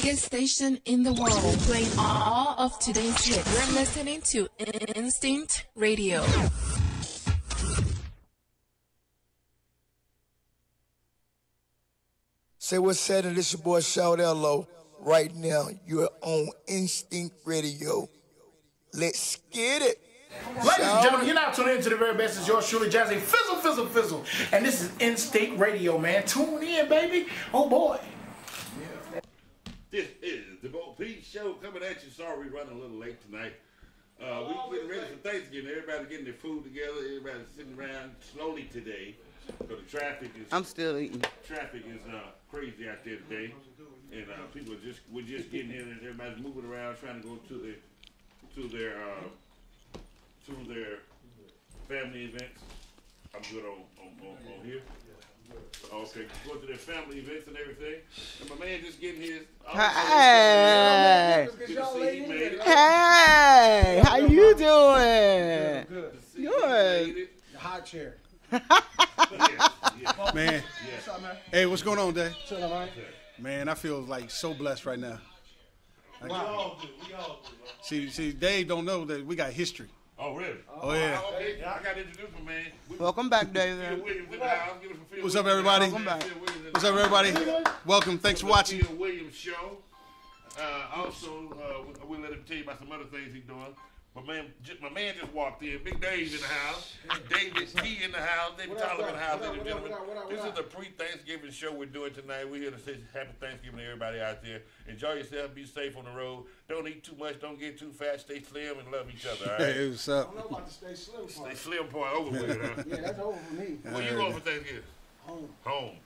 biggest station in the world, playing all of today's hits. You're listening to Instinct Radio. Say what's happening, this your boy Shout Hello. Right now, you're on Instinct Radio. Let's get it. Ladies and gentlemen, you're now tuning into the very best. It's yours truly, Jazzy Fizzle, Fizzle, Fizzle. And this is Instinct Radio, man. Tune in, baby. Oh, boy. This is the Bo P Sho coming at you. Sorry we're running a little late tonight. We're getting ready for Thanksgiving. Everybody's getting their food together. Everybody's sitting around slowly today. So the traffic is... I'm still eating. Traffic is crazy out there today. And people we're just getting in and everybody's moving around trying to go to their family events. I'm good on here. Okay, go to their family events and everything. And my man just getting his. Hey, hey, how you doing? Good. The hot chair. Man. What's up, man? Hey, what's going on, Dave? Chilling, man. Man, I feel like so blessed right now. We all do. See, Dave don't know that we got history. Oh, really? Oh, yeah. Okay, I got to introduce my man. Welcome back, Dave. What's up, everybody? Welcome back. What's up, everybody? Welcome. Thanks for watching. Phil Williams Show. Also, we'll let him tell you about some other things he's doing. My man just walked in. Big Dave's in the house. David T in the house. David Tyler in the house, ladies and gentlemen. This is the pre-Thanksgiving show we're doing tonight. We're here to say happy Thanksgiving to everybody out there. Enjoy yourself. Be safe on the road. Don't eat too much. Don't get too fat. Stay slim and love each other. All right? Hey, what's up? I don't know about the stay slim part. Stay slim part over with, huh? Yeah, that's over for me. Where you going for Thanksgiving? Home.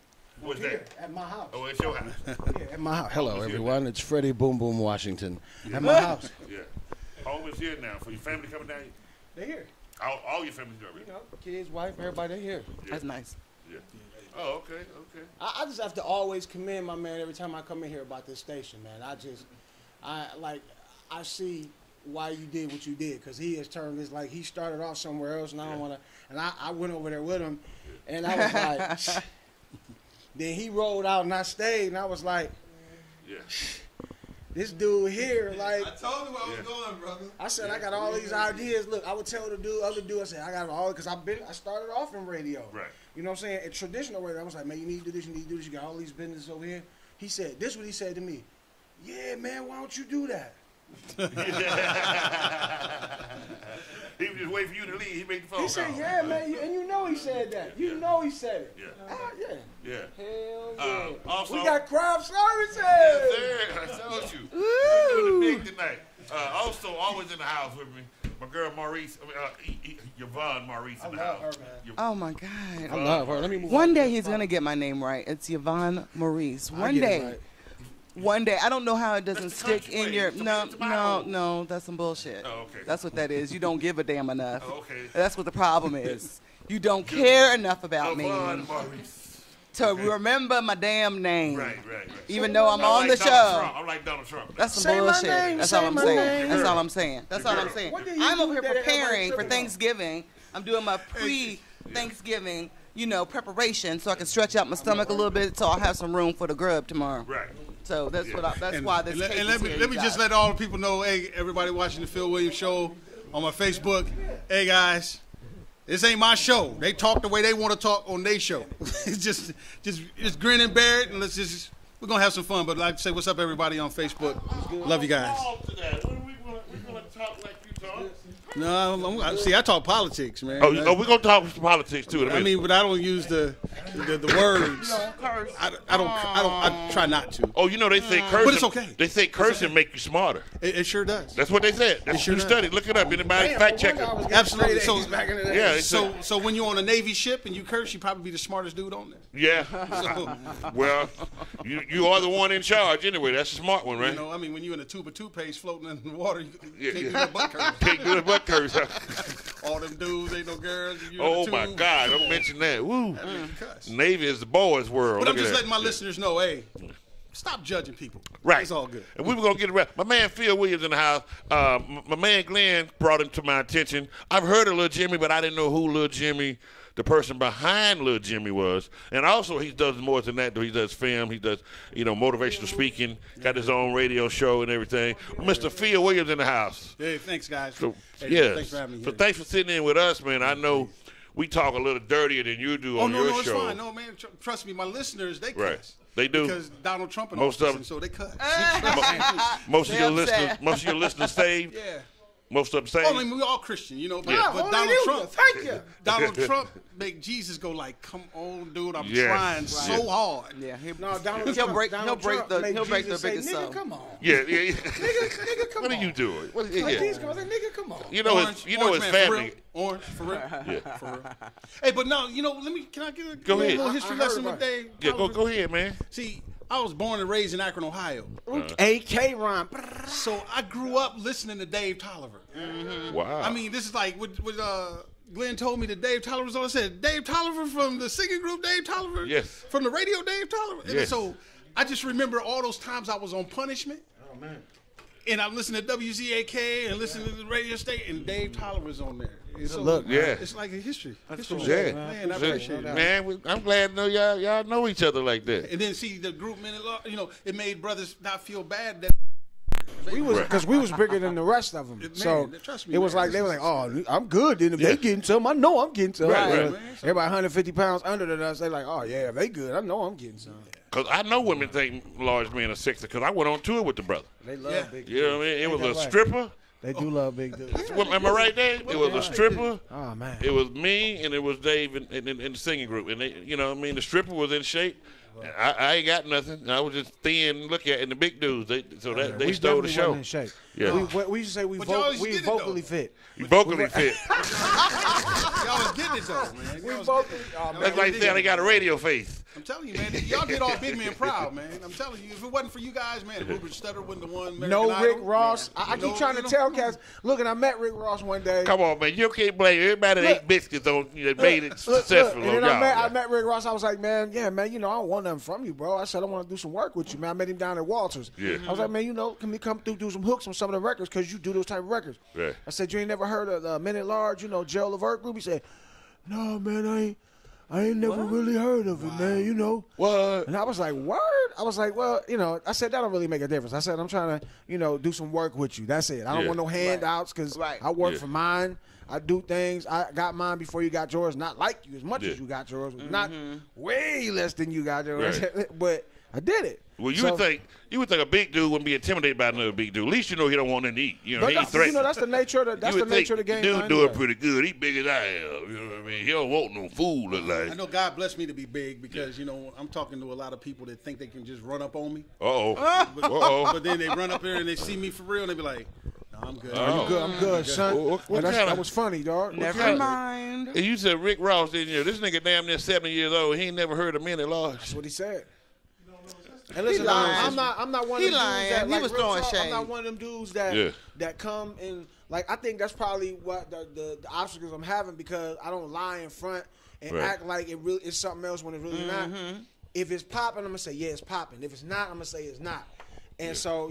What's Here, that? at my house. Oh, it's your house. Yeah, at my house. Hello, everyone. It's Freddie Boom Boom Washington. At my house. Yeah. Home is here now. For your family coming down here? They're here. All your family's here. You know, kids, wife, everybody here. Yeah. That's nice. Yeah. Oh, okay. I just have to always commend my man every time I come in here about this station, man. I see why you did what you did, because he has turned this, like, he started off somewhere else, and I don't want to, and I went over there with him, and I was like, then he rolled out and I stayed, and I was like, this dude here, like, I told him I was going, brother. I said, I got all these ideas. Look, I would tell the other dude, I said, I got all, because I started off in radio. Right. You know what I'm saying? In traditional radio, I was like, man, you need to do this, you need to do this. You got all these businesses over here. He said, this is what he said to me. Yeah, man, why don't you do that? He was just waiting for you to leave. He made the phone call. He said, yeah, man, and you know he said that. You know he said it. Yeah. Yeah. Yeah. Hell yeah. Also, we got craft services. Yes, sir. I told you. We're doing the big tonight. Also, always in the house with me, my girl Maurice, Yvonne Maurice in the house. Her, man. Oh my God. I love her. Let me move One day he's gonna get my name right. It's Yvonne Maurice. One day. One day. I don't know how it doesn't stick in your. No. That's some bullshit. Oh, okay. That's what that is. You don't give a damn enough. Oh, okay. That's what the problem is. You don't care enough about me Yvonne Maurice. to remember my damn name. Right. Even though I'm on like the Donald show. Trump. I'm like Donald Trump. That's some Say my bullshit. name, That's say all I'm my saying. name. That's all I'm saying. That's all I'm saying. What do you I'm over here do that everybody preparing for tripping on? Thanksgiving. I'm doing my pre-Thanksgiving, preparation so I can stretch out my stomach a little bit so I'll have some room for the grub tomorrow. Right. So that's why this cake And let me just let all the people know, hey, everybody watching the Phil Williams Show on my Facebook, hey guys, this ain't my show. They talk the way they want to talk on their show. It's just grin and bear it, and we're gonna have some fun. But like to say, what's up, everybody on Facebook? Love you guys. We're gonna talk like you talk. No, I talk politics, man. Oh, we're gonna talk politics too. In a minute. I mean, but I don't use the words. I try not to. Oh, they say cursing. But it's okay. They say cursing make you smarter. It sure does. That's what they said. That's sure what you does. studied. Look it up. Anybody fact check it. Absolutely. So when you're on a Navy ship and you curse, you probably be the smartest dude on there. Yeah. Well, you are the one in charge anyway. That's a smart one, right? When you're in a tube of toothpaste floating in the water, you can't do that butt curse. Can't do the butt curse. All them dudes ain't no girls. Oh my God! Don't mention that. Woo. Navy is the boys' world. But I'm just letting my listeners know, hey, stop judging people. Right. It's all good. And we were going to get around. My man Phil Williams in the house. My man Glenn brought him to my attention. I've heard of Lil Jimmy, but I didn't know who Lil Jimmy the person behind Lil Jimmy was. And also he does more than that, though. He does film. He does, motivational speaking. Got his own radio show and everything. Mr. Phil Williams in the house. Hey, thanks, guys. So, hey, thanks for having me So here. thanks for sitting in with us, man. I know we talk a little dirtier than you do on your no, it's show. fine. No, man, trust me, my listeners, they cuss. Right. They do. Because Donald Trump and Most all of them. so they cut. Most of your upset. listeners saved. Yeah. Most of them saved. I mean, we all Christian, but Donald Trump, Thank you. Donald Trump make Jesus go like, come on, dude, I'm Yes. trying so hard. Yeah, No, Donald He'll Trump, break Donald the Jesus say, biggest nigga, soul. come on. Yeah. Nigga, come What on. are you doing? What, Like yeah. these guys, like, nigga, come on. Orange, his man, for family. real. Orange, for real. Yeah. For real. Hey, but no, can I get a Go ahead. little history I heard lesson about with Dave? Yeah, go ahead, man. See, I was born and raised in Akron, Ohio. AK rhyme. So I grew up listening to Dave Tolliver. Wow. I mean, this is like what Glenn told me that Dave Tolliver was on. I said, Dave Tolliver from the singing group Dave Tolliver? Yes. From the radio Dave Tolliver? And Yes. so I just remember all those times I was on punishment. Oh, man. And I'm listening to WZAK and listening to the radio station, and Dave Tolliver's on there. And so Look, yeah. it's like a history. History. Yeah. Man, I appreciate it. Man, I'm glad to know y'all know each other like that. And then see the group, man, it made brothers not feel bad that We was because we was bigger than the rest of them. Man, So trust me, it was man, like they this were is- like, "Oh, I'm good." Then if they getting some, I know I'm getting some. Right, You right. know, Everybody 150 pounds under than us. They like, "Oh yeah, if they good. I know I'm getting some." Because I know women think large men are sexy because I went on tour with the brother. They love Yeah. big. You know what I mean? It was that a right? stripper. They do love big dudes. Am I right, Dave? It was a stripper. Oh man. It was me and it was Dave in the singing group. And they, the stripper was in shape. I ain't got nothing. I was just thin, look at, and the big dudes. They We stole the definitely show. wasn't in shape. Yeah. We used to say we But y'all always we get it, though. vocally fit. Vocally fit. y'all was getting it though, man. We Y'all was vocally. getting it. Oh, man. That's like saying I got a radio face. I'm telling you, man, y'all did all big men proud, man. I'm telling you, if it wasn't for you guys, man, Rupert Stutter wouldn't have won American No Idol. Rick Ross. I No, keep trying to you know? tell cats. Look, and I met Rick Ross one day. Come on, man. You can't blame everybody that Look. ate biscuits on that made it Look, successful and on then y'all. I met Rick Ross. I was like, man, I don't want nothing from you, bro. I said, I want to do some work with you, man. I met him down at Walters. Yeah. I was like, man, can we come through, do some hooks on some of the records because you do those type of records. Right. I said, you ain't never heard of the Men at Large, Gerald Levert group? He said, no, man, I ain't never really heard of it, man, What? And I was like, word? I was like, well, I said, that don't really make a difference. I said, I'm trying to, do some work with you. That's it. I don't Yeah. want no handouts because Right. I work Yeah. for mine. I do things. I got mine before you got yours. Not like you as much Yeah. as you got yours. Not way less than you got yours. But I did it. Well, you So- would think a big dude wouldn't be intimidated by another big dude. At least you know he don't want nothing to eat. He But ain't threatening. that's the nature of the You would think nature of the game. Dude man, doing anyway. pretty good. He big as I am. You know what I mean? He don't want no fool look I like. know God blessed me to be big because, I'm talking to a lot of people that think they can just run up on me. Uh-oh. But, Uh-oh. but then they run up there and they see me for real and they be like, no, I'm good. Oh. I'm good. I'm good, son. What And kinda- that was funny, dog. Never kinda- mind. And you said Rick Ross, didn't you? This nigga damn near 70 years old. He ain't never heard of Men at Large. That's what he said. And listen, lying. I'm not one He of them lying. dudes that He like was real throwing talk, I'm shade. not one of them dudes that Yeah. that come and like I think that's probably what the obstacles I'm having because I don't lie in front and Right. act like it really is something else when it's really not. If it's popping, I'm gonna say yeah, it's popping. If it's not, I'm gonna say it's not. And so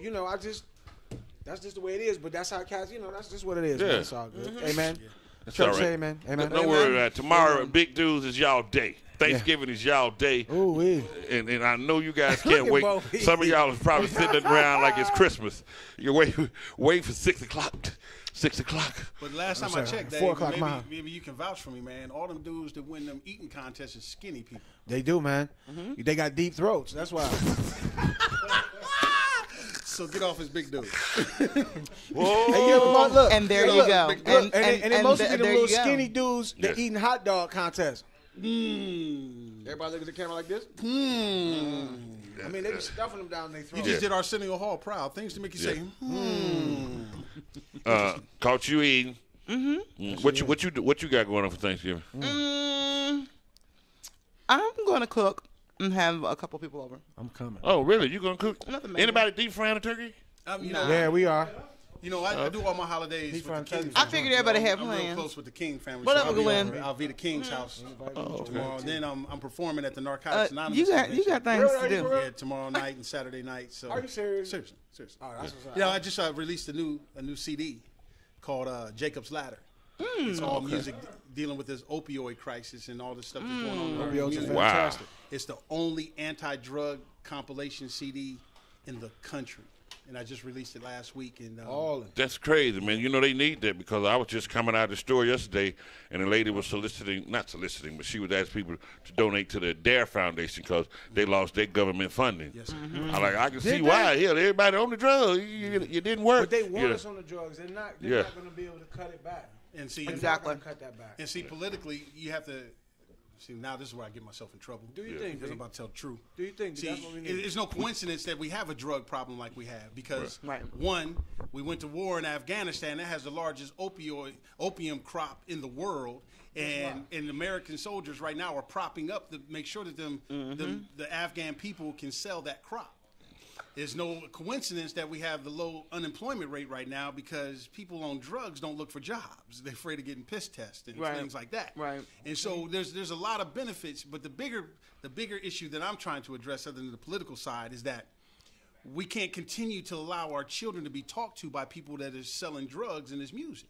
that's just the way it is. But that's how cats, that's just what it is. Yeah. Man. It's all good. Amen. That's Church all right. say amen. Amen. Don't worry about it. Tomorrow, big dudes is y'all day. Thanksgiving is y'all day. Ooh, wee. And I know you guys can't Look at wait. Bo P. Some of y'all is probably sitting around like it's Christmas. You wait for 6 o'clock. 6 o'clock. But last time I sorry, checked, 4 Dave, o'clock mile. maybe you can vouch for me, man. All them dudes that win them eating contests is skinny people. They do, man. They got deep throats. That's why. So get off his big dude. Hey, you ever look? And there Get you off go. his big Look, and then most of them there little you go. skinny dudes that Yeah. eating hot dog contests. Mm. Everybody look at the camera like this. Mm. I mean, they be stuffing them down their You throat. just did Arsenio Hall proud. Things to make you say, Caught you eating. Mm-hmm. What you got going on for Thanksgiving? I'm going to cook and have a couple people over. I'm coming. Oh, really? You gonna cook? Nothing major. Anybody deep frying a turkey? Yeah, we are. I do all my holidays with the front King turkey. I figured everybody had I'm real plans. close with the King family. Whatever, I'll be Glenn. over- I'll be at the King's house tomorrow. Then I'm performing at the Uh, Narcotics Anonymous. you got convention. things to Really? do. Yeah, tomorrow night and Saturday night. So Are you serious? Seriously. Oh, that's what's up. Yeah, I just released a new CD called Jacob's Ladder. It's all music dealing with this opioid crisis and all this stuff that's going on. In our Opioids are community. fantastic. It's the only anti-drug compilation CD in the country, and I just released it last week. And That's crazy, man. You know, they need that because I was just coming out of the store yesterday, and a lady was not soliciting, but she was asking people to donate to the DARE Foundation because they lost their government funding. Yes, sir. I can see why. Hell, everybody on the drugs, you didn't work. But they want us on the drugs. They're not going to be able to cut it back. And see, Exactly. Cut that back. And see, politically, you have to. See, now this is where I get myself in trouble. Do you think? Because I'm about to tell the truth. Do you think See, that's what we need? it's no coincidence that we have a drug problem like we have because, Right. one, we went to war in Afghanistan. That has the largest opium crop in the world. And American soldiers right now are propping up to make sure that the Afghan people can sell that crop. There's no coincidence that we have the low unemployment rate right now because people on drugs don't look for jobs. They're afraid of getting piss tests and things like that. Right. And so there's a lot of benefits, but the bigger issue that I'm trying to address, other than the political side, is that we can't continue to allow our children to be talked to by people that are selling drugs in this music.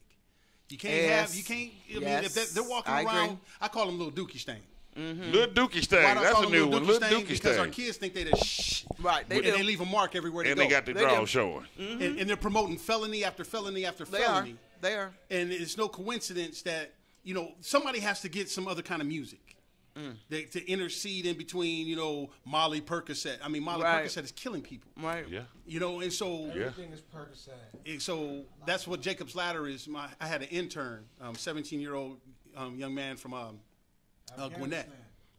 You can't I mean, if they're walking around, I call them little dookie stain. Little Dookie Stain. Why do I That's call a them new little one. Dookie Little Stain? Dookie Because our Stain. kids think they're shh. Right, they And do. they leave a mark everywhere they And go. they got the draw showing. And they're promoting felony after felony after They are. felony. They are. And it's no coincidence that, somebody has to get some other kind of music to intercede in between, Molly Percocet. I mean, Molly Percocet is killing people. Right. Yeah. And so Everything is Percocet. so that's what Jacob's Ladder is. I had an intern, 17-year-old young man from Gwinnett.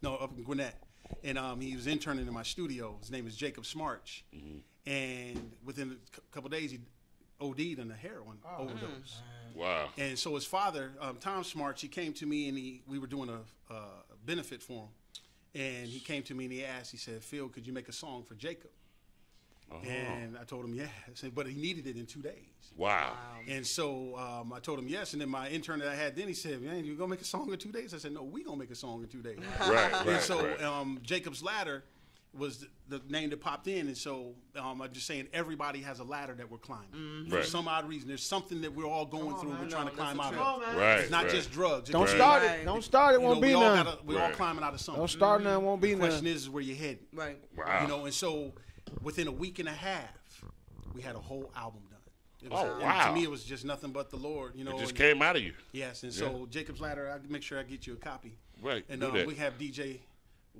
No, up in Gwinnett. And he was interning in my studio. His name is Jacob Smarch. And within a couple of days, he OD'd on a heroin overdose. Wow. And so his father, Tom Smarch, he came to me and we were doing a benefit for him. And he came to me and he said, Phil, could you make a song for Jacob? And I told him, yeah. I said, but he needed it in 2 days. Wow. And so I told him yes. And then my intern that I had then, he said, man, you going to make a song in 2 days? I said, no, we going to make a song in 2 days. Right. And so Jacob's Ladder was the name that popped in. And so I'm just saying everybody has a ladder that we're climbing. For some odd reason, there's something that we're all going through and we're trying to climb out of. Right. It's not just drugs. Don't It- start Right. it. Don't start it. Won't be none. We're all climbing out of something. Don't start none. Won't be The question none. is where you're heading. Right. Wow. And so within a week and a half, we had a whole album done. It was, Oh, and wow. To me, it was just nothing but the Lord, It just and- came out of you. Yes, and so Jacob's Ladder, I'll make sure I get you a copy. Right. And do that. we have DJ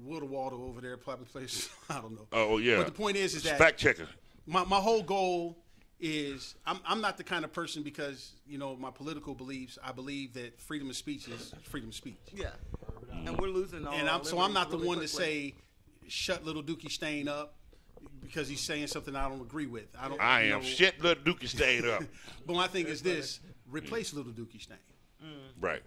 Waldo over there, probably plays. I don't know. Oh, yeah. But the point is that Fact checker. my whole goal is I'm not the kind of person because my political beliefs. I believe that freedom of speech is freedom of speech. Yeah. And we're losing all. And our I'm not the liberties one really to quickly. say shut little Dookie Stain up because he's saying something I don't agree with. I am shit little Dookie Stain up. But my thing is this: replace little Dookie Stain. Right.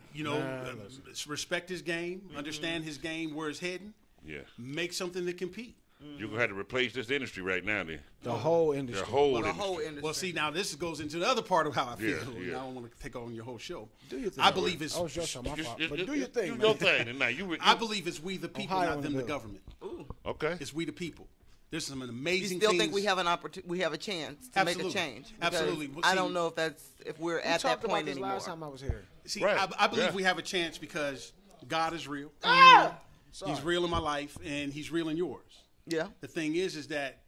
Respect his game, understand his game, where it's heading. Yeah. Make something to compete. You're going to have to replace this industry right now then. The whole industry. The whole The industry. whole industry. Well, see, now this goes into the other part of how I feel. Yeah. I don't want to take on your whole show. Do your thing. I believe it's. Oh, it's your show, my fault. But Just- do your thing, Do your man. thing. Now, I believe it's we the people, high not on them the the bill. government. Okay. It's we the people. There's some You amazing still things. think we have an opportunity? We have a chance to make a Absolutely. change. Because Absolutely. Well, I see- don't know if we're We at that talked about point this anymore. last time I was here. See, Right. I believe Yeah. we have a chance because God is real. Sorry. He's real in my life, and He's real in yours. Yeah. The thing is that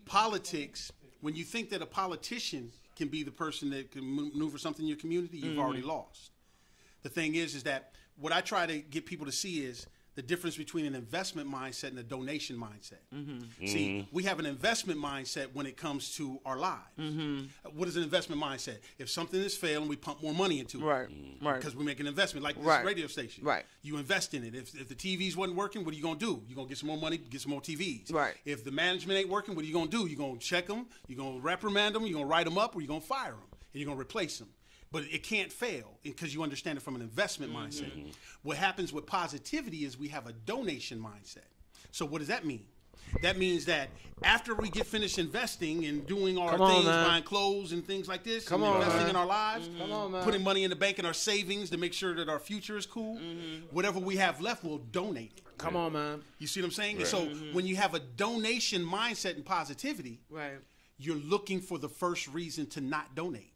politics, when you think that a politician can be the person that can maneuver something in your community, you've already lost. The thing is that what I try to get people to see is the difference between an investment mindset and a donation mindset. See, we have an investment mindset when it comes to our lives. What is an investment mindset? If something is failing, we pump more money into it. Right. Right. Because we make an investment, like this Right. radio station. Right. You invest in it. If the TVs wasn't working, what are you going to do? You're going to get some more money, get some more TVs. Right. If the management ain't working, what are you going to do? You're going to check them, you're going to reprimand them, you're going to write them up, or you're going to fire them, and you're going to replace them. But it can't fail because you understand it from an investment mindset. What happens with positivity is we have a donation mindset. So what does that mean? That means that after we get finished investing and doing our Come on, things, man. buying clothes and things like this, Come and on, investing man. in our lives, Come on, man. putting money in the bank and our savings to make sure that our future is cool, whatever we have left, we'll donate it. Come on, man. You see what I'm saying? And so when you have a donation mindset and positivity, Right. you're looking for the first reason to not donate.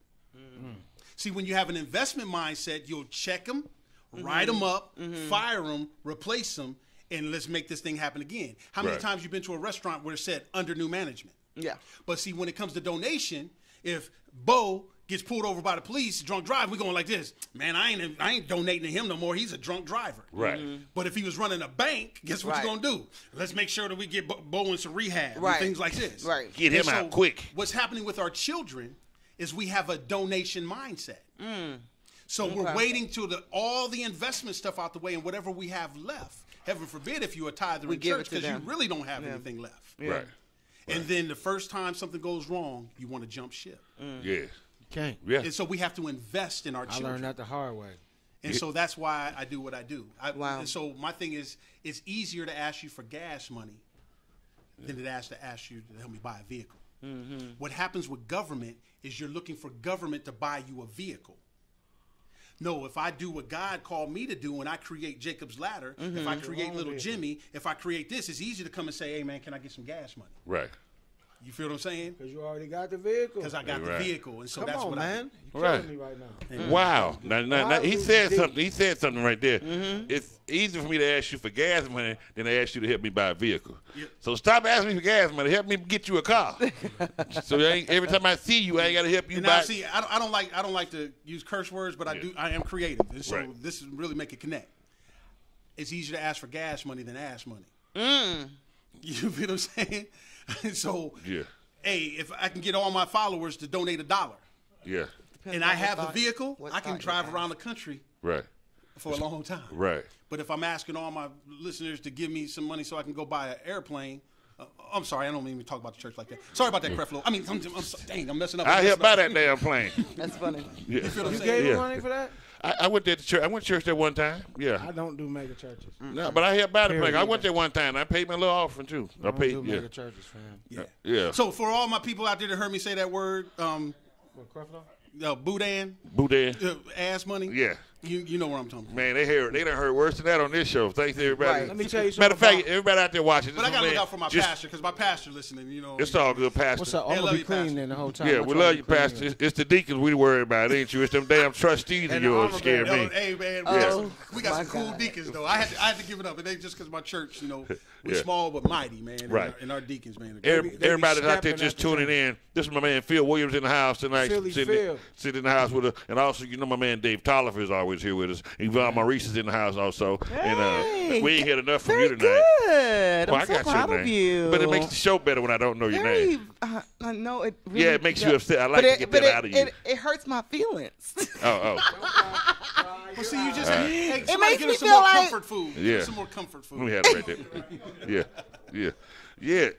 See, when you have an investment mindset, you'll check them, write them up, fire them, replace them, and let's make this thing happen again. How many times you been to a restaurant where it said under new management? Yeah. But see, when it comes to donation, if Bo gets pulled over by the police, drunk driving, we going like this. Man, I ain't donating to him no more. He's a drunk driver. Right. But if he was running a bank, guess what you're going to do? Let's make sure that we get Bo in some rehab and things like this. Right. Get him out quick. What's happening with our children is we have a donation mindset. So we're waiting till all the investment stuff out the way, and whatever we have left, heaven forbid if you're a tither in church, because you really don't have anything left. Right. And then the first time something goes wrong, you want to jump ship. Yeah. Can't. Yeah. And so we have to invest in our I children. learned that the hard way. And so that's why I do what I do. Wow. And so my thing is, it's easier to ask you for gas money than it is to ask you to help me buy a vehicle. What happens with government is you're looking for government to buy you a vehicle. No, if I do what God called me to do and I create Jacob's Ladder, if I create little Jimmy, if I create this, it's easy to come and say, hey, man, can I get some gas money? Right. You feel what I'm saying? Because you already got the vehicle. Because I got the vehicle. And so Come that's on, what man. You're Right. killing me right now. Wow. Now, he said deep. something. He said something right there. It's easier for me to ask you for gas money than to ask you to help me buy a vehicle. So stop asking me for gas money. Help me get you a car. So every time I see you, I ain't got to help you And buy. now, see, I don't like to use curse words, but I am creative. And so this is really make it connect. It's easier to ask for gas money than ask money. You feel what I'm saying? So, hey, if I can get all my followers to donate $1, and I have a vehicle, I can drive around the country for a long time. Right. But if I'm asking all my listeners to give me some money so I can go buy an airplane, I'm sorry, I don't mean to talk about the church like that. Sorry about that, Creflo. I mean, I'm messing up. I help buy that damn plane. That's funny. You feel what I'm You saying? gave him money for that? I went there to church. I went to church there one time. Yeah. I don't do mega churches. No, but I helped buy the plane. I went there one time. I paid my little offering too. I paid. do mega churches, fam. Yeah. So for all my people out there that heard me say that word, What, Creflo? Boudin, ass money. Yeah. You know what I'm talking about. Man, they done heard worse than that on this show. Thanks to everybody. Let me tell you something. Matter of fact, everybody out there watching. But I gotta man, look out for my pastor, because my pastor listening. You know. It's all good, Pastor. What's up? Hey, I'm love going to you, be clean Pastor. then the whole time. Yeah, I'm we trying love to you, be clean Pastor. here. It's the deacons we worry about, ain't you? It's them damn trustees in And yours the scare armor me. Hey man, we got some cool deacons though. I had to give it up. It ain't just because my church, we're small but mighty, man. Right. And our deacons, man. Everybody's out there snapping just at the tuning in. This is my man Phil Williams in the house tonight. Philly Sitting Phil. in the house with us. And also, my man Dave Tolliver is always here with us. Yvonne Maurice is in the house also. Hey, and we ain't heard enough from very you tonight. Good. Well, I'm I so got proud your of name. you. But it makes the show better when I don't know your name. I know it. Really Yeah, it makes you upset. I like but to get that out of you. It hurts my feelings. Oh. Well, see, you just hey, It somebody makes give me us some feel more like comfort food. Yeah. Give us some more comfort food. Let me have it right there. Yeah.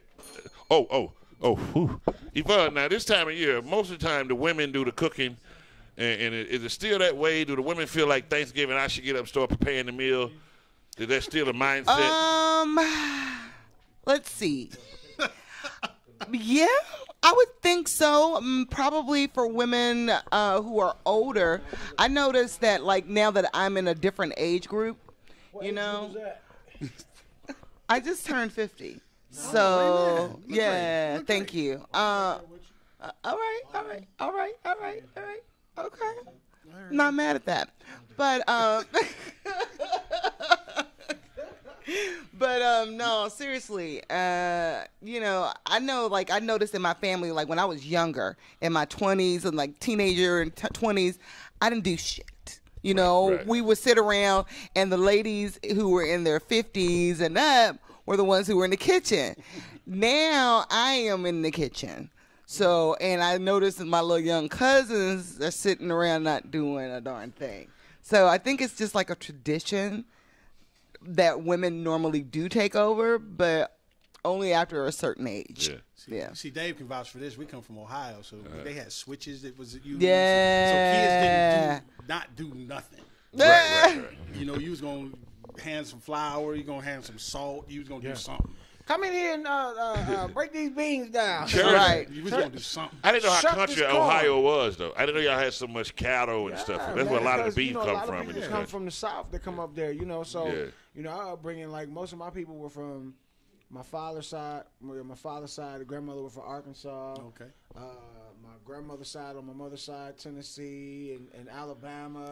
Oh. Whew. Yvonne, now this time of year, most of the time the women do the cooking. And is it still that way? Do the women feel like Thanksgiving, I should get up and start preparing the meal? Is that still a mindset? Let's see. Yeah, I would think so. Probably for women who are older. I noticed that, like, now that I'm in a different age group, I just turned 50. So, yeah, thank you. All right. Okay. Not mad at that. But, no, seriously, I know, like, I noticed in my family, like, when I was younger, in my 20s and, like, teenager and 20s, I didn't do shit. Right. We would sit around, and the ladies who were in their 50s and up were the ones who were in the kitchen. Now I am in the kitchen. So, and I noticed that my little young cousins are sitting around not doing a darn thing. So I think it's just like a tradition that women normally do take over, but only after a certain age. Yeah. See, Dave can vouch for this. We come from Ohio, so they had switches that was used. Yeah. So kids didn't not do nothing. Right. You was going to hand some flour. You going to hand some salt. You was going to do something. Come in here and break these beans down. Sure. Right. You was going to do something. I didn't know how Shuck country this corn. Ohio was, though. I didn't know y'all had so much cattle and stuff. That's where a lot of the beef a come lot from of in people this come country. from the South that come up there, so, Yeah. I upbringing, like, most of my people were from my father's side. My father's side, the grandmother was from Arkansas. Okay. My grandmother's side, on my mother's side, Tennessee and Alabama.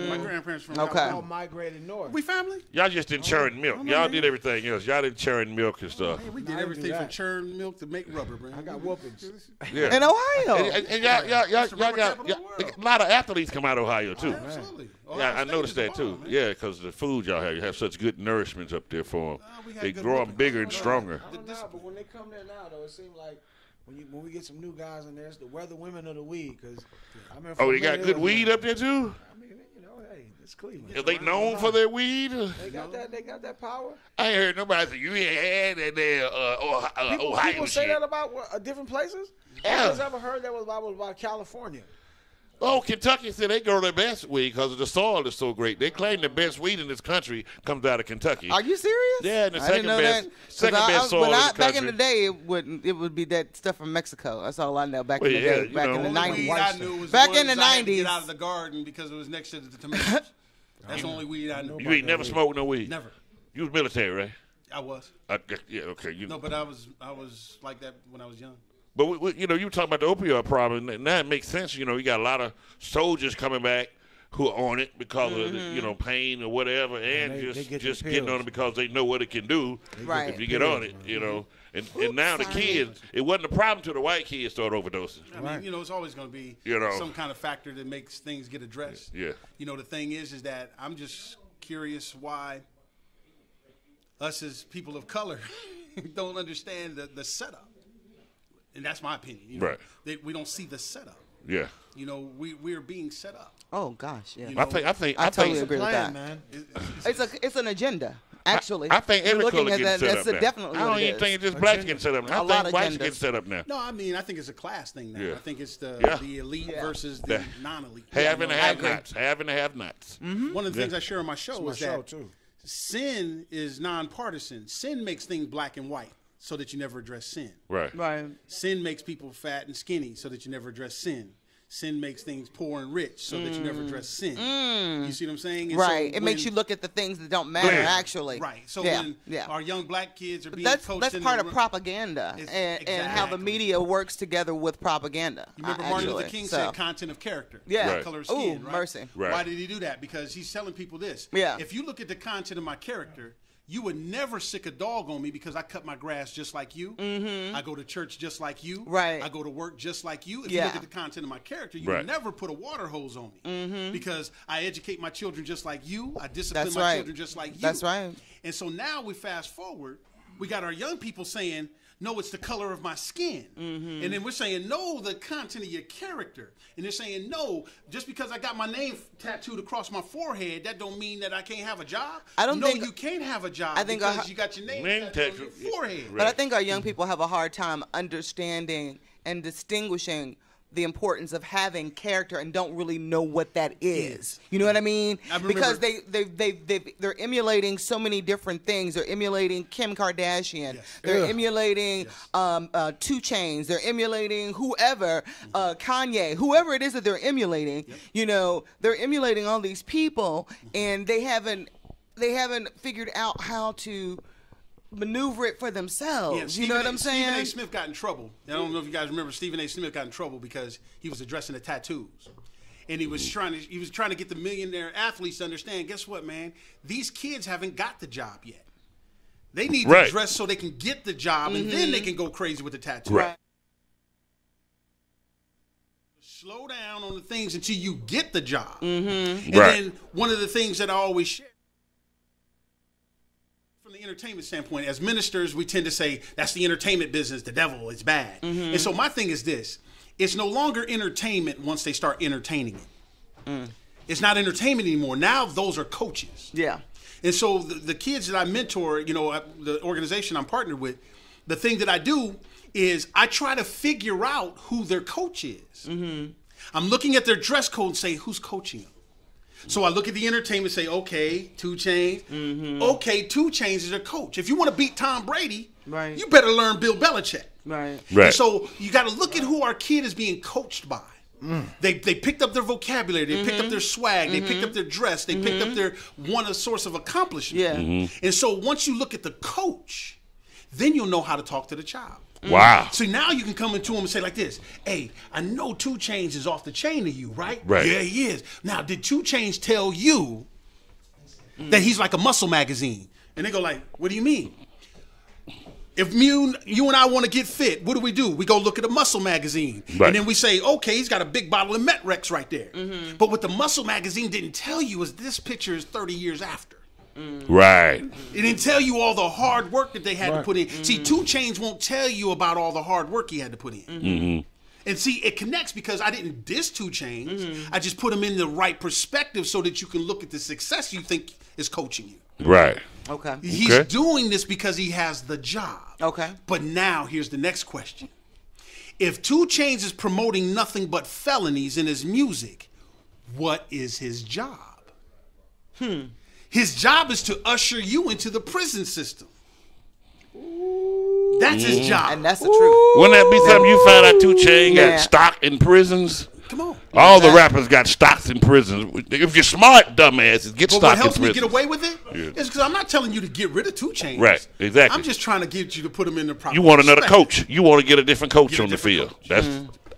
My grandparents from Okay. All migrated north. We family? Y'all just didn't churn milk. Y'all did everything else. Y'all didn't churn milk and stuff. Man, we I did didn't everything do from that. churn milk to make rubber, man. I got whoopings. Yeah. In Ohio. And y'all That's the rubber got capital of the world. a lot of athletes come out of Ohio too. Absolutely. Yeah, Ohio I State noticed is the that too. bomb, man. Yeah, because the food y'all have, you have such good nourishment up there for them. we had They good grow them whooping. bigger and stronger. I don't know, but when they come there now, though, it seems like when we get some new guys in there, it's the weather women of the weed. Cause I remember Oh, for a they got minute, good it was weed like- up there too. I mean, hey, it's Cleveland. Are they known for their weed? They got that. They got that power. I ain't heard nobody say you ain't had that Ohio People say shit. that about different places. Yeah. Nobody's ever heard that was about California. Oh, Kentucky said they grow their best weed because the soil is so great. They claim the best weed in this country comes out of Kentucky. Are you serious? Yeah, and the I didn't second know best- that. 'Cause second best soil when in the back in country. the day, it would be that stuff from Mexico. That's all I know. Back Well, in the yeah, day, you back know, in the the The only weed 90s. I knew was Back the in the ones I had to 90s. get out of the garden because it was next to the tomatoes. That's the only weed I knew. You ain't never smoked no weed. Never. You was military, right? I was. Yeah, okay. You No, but I was like that when I was young. But you know, you talking about the opioid problem, and that makes sense. You know, you got a lot of soldiers coming back who are on it because of the, pain or whatever, and they get just the getting on pills. it because they know what it can do Right. if you get on it. You know, and now the kids, it wasn't a problem till the white kids started overdosing. I mean, it's always going to be some kind of factor that makes things get addressed. Yeah. The thing is that I'm just curious why us as people of color don't understand the setup. And that's my opinion. Right. We don't see the setup. Yeah. We're being set up. Oh gosh, yeah. I totally agree with that. man. It's an agenda. Actually, I think every You're color looking gets at set that. up That's now. definitely I what don't it even is. think it's just blacks getting set up now. A I lot think of whites agendas. get set up now. No, I mean, I think it's a class thing now. Yeah. I think it's the elite Yeah. versus the Yeah. non-elite. Have and I have agree. nots. Have and have nots. One of the things I share on my show my is show, that too. sin is nonpartisan. Sin makes things black and white so that you never address sin. Right. Right. Sin makes people fat and skinny so that you never address sin. Sin makes things poor and rich so that you never address sin. You see what I'm saying? And Right. so It makes when- you look at the things that don't matter. Yeah. Actually. Right. So yeah. when yeah. our young black kids are being That's coached in part the of propaganda It's- and how the exactly. media works together with propaganda. You remember Martin Luther King said content of character. Yeah. not Right. Color of skin, Ooh, right? mercy. Right. Why did he do that? Because he's telling people this. Yeah. If you look at the content of my character, you would never sick a dog on me because I cut my grass just like you. I go to church just like you. Right. I go to work just like you. If Yeah. you look at the content of my character, you Right. would never put a water hose on me because I educate my children just like you. I discipline That's my right. children just like you. That's right. And so now we fast forward, we got our young people saying, no, it's the color of my skin. And then we're saying, no, the content of your character. And they're saying, no, just because I got my name tattooed across my forehead, that don't mean that I can't have a job. I don't no, think- you can't have a job I think because you got your name tattooed on your tattoo- forehead. But I think our young people have a hard time understanding and distinguishing the importance of having character and don't really know what that is. You know what I mean? I remember- Because they're emulating so many different things. They're emulating Kim Kardashian. Yes. They're emulating 2 Chainz. They're emulating whoever, Kanye, whoever it is that they're emulating. You know, they're emulating all these people, and they haven't figured out how to maneuver it for themselves. You know what I'm saying? Stephen A. Smith got in trouble. I don't know if you guys remember. Stephen A. Smith got in trouble because he was addressing the tattoos, and he was trying to get the millionaire athletes to understand. Guess what, man? These kids haven't got the job yet. They need Right. to dress so they can get the job, and then they can go crazy with the tattoo. Right. Slow down on the things until you get the job. And Right. then one of the things that I always share from the entertainment standpoint, as ministers, we tend to say that's the entertainment business, the devil, it's bad. And so my thing is this: it's no longer entertainment once they start entertaining it. It's not entertainment anymore. Now those are coaches. Yeah. And so the kids that I mentor, the organization I'm partnered with, the thing that I do is I try to figure out who their coach is. I'm looking at their dress code and say, who's coaching them? So I look at the entertainment and say, okay, 2 Chainz. Okay, 2 Chainz is their coach. If you want to beat Tom Brady, Right. you better learn Bill Belichick. Right. Right. And so you got to look at who our kid is being coached by. They picked up their vocabulary, they picked up their swag, they picked up their dress, they picked up their a source of accomplishment. Yeah. And so once you look at the coach, then you'll know how to talk to the child. Wow. So now you can come into him and say like this, hey, I know 2 Chainz is off the chain to you, right? Right. Yeah, he is. Now, did 2 Chainz tell you that he's like a muscle magazine? And they go like, what do you mean? If you and I want to get fit, what do? We go look at a muscle magazine. Right. And then we say, okay, he's got a big bottle of Metrex right there. But what the muscle magazine didn't tell you is this picture is 30 years after. Right. It didn't tell you all the hard work that they had to put in. See, 2 Chainz won't tell you about all the hard work he had to put in. And see, it connects because I didn't diss 2 Chainz. I just put him in the right perspective so that you can look at the success you think is coaching you. Right. Okay. He's doing this because he has the job. Okay. But now here's the next question. If 2 Chainz is promoting nothing but felonies in his music, what is his job? His job is to usher you into the prison system. That's his job. And that's the truth. Wouldn't that be something you found out 2 Chainz Yeah. got stock in prisons? Come on. All the rappers got stocks in prisons. If you're smart, dumbasses, get But stock what in helps me prisons. get away with it is Yeah. because I'm not telling you to get rid of 2 Chainz. Right, exactly. I'm just trying to get you to put him in the proper You want another perspective. coach. You want to get a different coach Get a on the different field. coach. That's.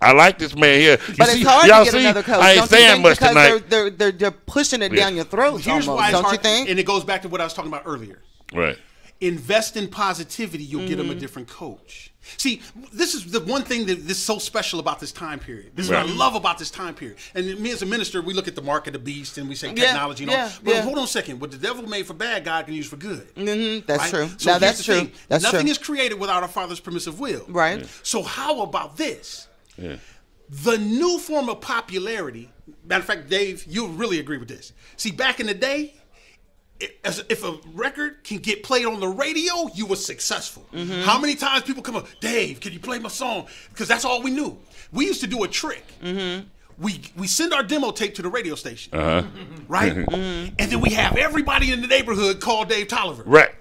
I like this man here. You But see, it's hard y'all to get see, another coach. I ain't don't you saying think? much Because tonight. they're pushing it Yeah. down your throats Here's almost, why it's don't hard, you think? and it goes back to what I was talking about earlier. Right. Invest in positivity, you'll get him a different coach. See, this is the one thing that is so special about this time period. This is what I love about this time period. And me as a minister, we look at the mark of the beast and we say technology and all. But hold on a second. What the devil made for bad, God can use for good. That's right? true. So Now here's that's the true. thing. That's Nothing true. is created without our Father's permissive will. Right. So how about this? Yeah. The new form of popularity, matter of fact, Dave, you'll really agree with this. See, back in the day, if a record can get played on the radio, you were successful. How many times people come up, Dave, can you play my song? Because that's all we knew. We used to do a trick. We send our demo tape to the radio station, right? And then we have everybody in the neighborhood call Dave Tolliver. Right.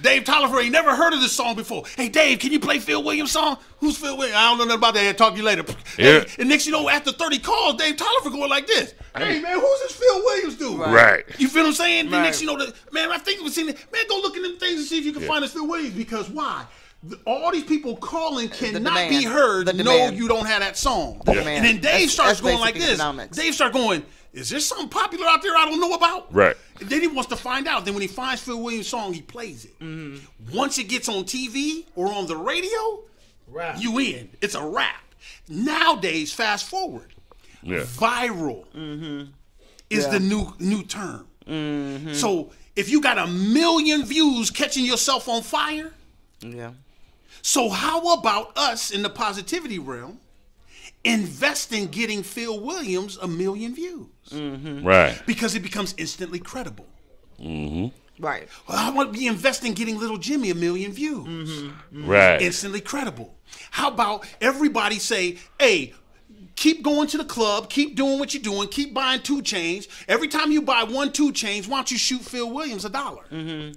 Dave Tolliver ain't never heard of this song before. Hey, Dave, can you play Phil Williams' song? Who's Phil Williams? I don't know nothing about that. I'll talk to you later. Yeah. Hey, and next you know, after 30 calls, Dave Tolliver going like this. Hey, man, who's this Phil Williams dude? Right. You feel what I'm saying? Then Right. next you know, man, I think it was in man, go look in them things and see if you can find this Phil Williams. Because why? All these people calling cannot demand. be heard. The No, demand. you don't have that song. The demand. And then Dave starts that's going like basic this. economics. Dave starts going, is there something popular out there I don't know about? Right. And then he wants to find out. Then when he finds Phil Williams' song, he plays it. Once it gets on TV or on the radio, you in. It's a wrap. Nowadays, fast forward, Yeah. viral is the new term. So if you got 1 million views catching yourself on fire, Yeah. so how about us in the positivity realm invest in getting Phil Williams 1 million views? Right. Because it becomes instantly credible. Right. Well, I want to be investing in getting Little Jimmy 1 million views. Right. Instantly credible. How about everybody say, hey, keep going to the club, keep doing what you're doing, keep buying 2 Chainz. Every time you buy 1 2 Chainz, why don't you shoot Phil Williams $1?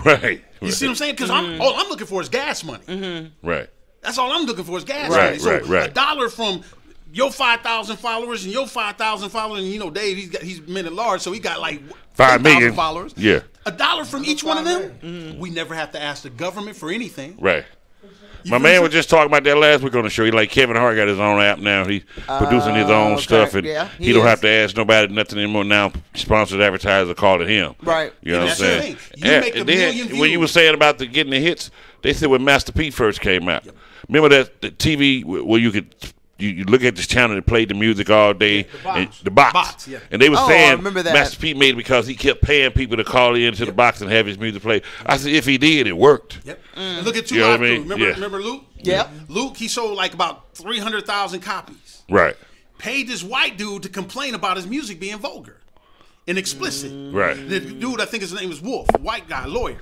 Right. You see what I'm saying? Because all I'm looking for is gas money. Right. That's all I'm looking for is gas Right, money. So right. $1 from your 5,000 followers and your 5,000 followers, and you know Dave, he's men at large, so he got like 5 million 10,000 followers. Yeah. $1 from each one of them. We never have to ask the government for anything. Right. You My feel man me? was just talking about that last week on the show. He like Kevin Hart got his own app now. He's producing his own okay. stuff, and Yeah, he he don't is. have to ask nobody nothing anymore. Now sponsored advertisers are calling him. Right. You know And what I'm that's the saying? thing. You make and a then million when you were views. saying about getting the hits, they said when Master P first came out. Remember that the TV where you could. You look at this channel that played the music all day. The box. Yeah. And they were Oh, I saying remember that. Master P made it because he kept paying people to call into the box and have his music played. I said, if he did, it worked. Yep. And look at You know what I Tupac. mean? Remember, Yeah. remember Luke? Yep. Luke, he sold like about 300,000 copies. Right. Paid this white dude to complain about his music being vulgar and explicit. Right. The dude, I think his name is Wolf, white guy, lawyer,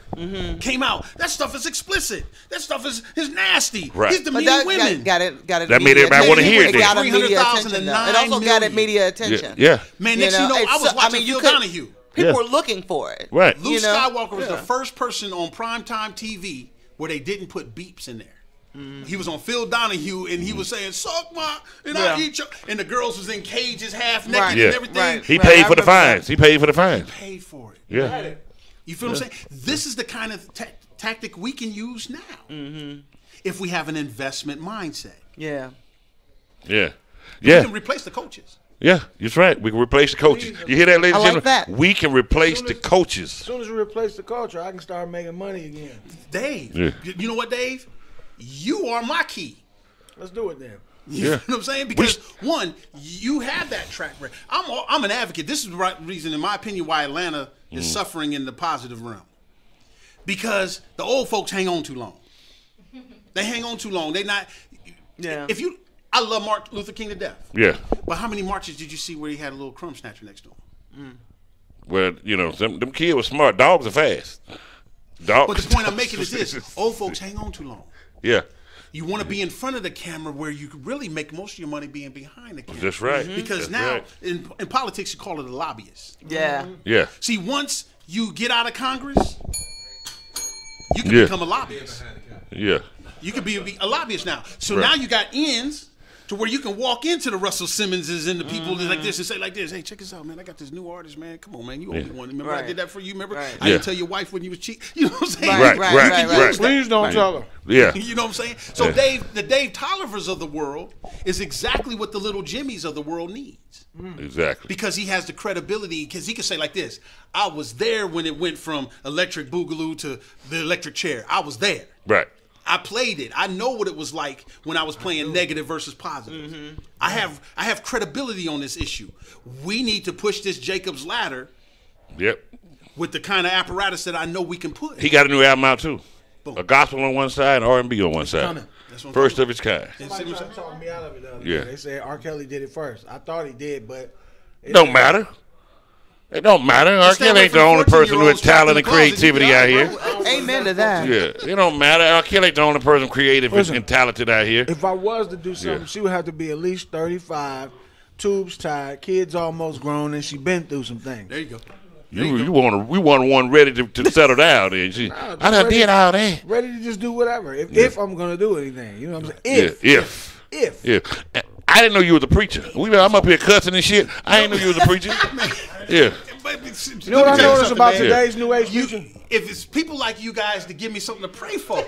came out. That stuff is explicit. That stuff is nasty. Right. He's But demeaning that women. got it. That media made everybody wanna attention. hear it It got then. a media 300,000 attention. to Though. It also 9 got it million. media attention. Yeah. Man, next you know, I was watching Phil Donahue. People Yeah. were looking for it. Right. Luke You know? Skywalker was the first person on primetime TV where they didn't put beeps in there. He was on Phil Donahue and he was saying, suck my, and I Yeah. eat your, and the girls was in cages half naked Right. and Yeah. everything. Right. He Right, paid I for the remember fines. He paid for the fines. Paid for it. Yeah. You feel what I'm saying? This is the kind of tactic we can use now. if we have an investment mindset. Yeah. Yeah. We Yeah. can replace the coaches. Yeah, that's right. We can replace the coaches. You hear that, ladies and I like gentlemen? that. We can replace the coaches. As soon as we replace the culture, I can start making money again. Dave, Yeah. you know what, Dave? You are my key. Let's do it then. You know what I'm saying? Because one, you have that track record. I'm an advocate. This is the right reason, in my opinion, why Atlanta is suffering in the positive realm. Because the old folks hang on too long. They hang on too long. They not. Yeah. I love Martin Luther King to death. Yeah. But how many marches did you see where he had a little crumb snatcher next to him? Well, you know, them kids were smart. Dogs are fast. Dogs. But the point I'm making is this: old folks hang on too long. Yeah. You want to be in front of the camera where you could really make most of your money being behind the camera. That's right. Because That's now, right. in politics, you call it a lobbyist. Yeah. Yeah. See, once you get out of Congress, you can Yeah. become a lobbyist. Yeah. You could be a lobbyist now. So Right. now you got ends to where you can walk into the Russell Simmonses and the people like this and say like this, hey, check this out, man. I got this new artist, man. Come on, man. You owe me one. Remember I Right. did that for you? Remember? Right. I Yeah. didn't tell your wife when you was cheating. You know what I'm saying? Right, Right, right, right, right. Please don't tell her. Yeah. You know what I'm saying? So Yeah. the Dave Tollivers of the world is exactly what the little Jimmys of the world needs. Exactly. Because he has the credibility, because he can say like this, I was there when it went from electric boogaloo to the electric chair. I was there. Right. I played it. I know what it was like when I was playing negative versus positive. I have credibility on this issue. We need to push this Jacob's ladder Yep. with the kind of apparatus that I know we can put. He got a new album out too. Boom. A gospel on one side and R&B on one side. coming. That's what I'm First talking of its kind. Somebody tried to talk me out of it the other Yeah. day. They said R. Kelly did it first. I thought he did, but It don't matter. It don't matter. R. stay Kelly away ain't the from only person 14-year-olds with talent and trapped in the closet. creativity You out be here. all right, bro. Amen to that. Yeah, it don't matter. R. Kelly ain't the only person creative Listen. and talented out here. if I was to do something, Yeah. she would have to be at least 35, tubes tied, kids almost grown, and she been through some things. There you go. We want one ready to settle down. Then I done did all that. Ready to just do whatever. If I'm gonna do anything, you know what I'm saying? If. Yeah. I didn't know you was a preacher. I'm up here cussing and shit. I didn't know you was a preacher. Yeah. You know what I noticed about man. today's new age preacher? If it's people like you guys to give me something to pray for,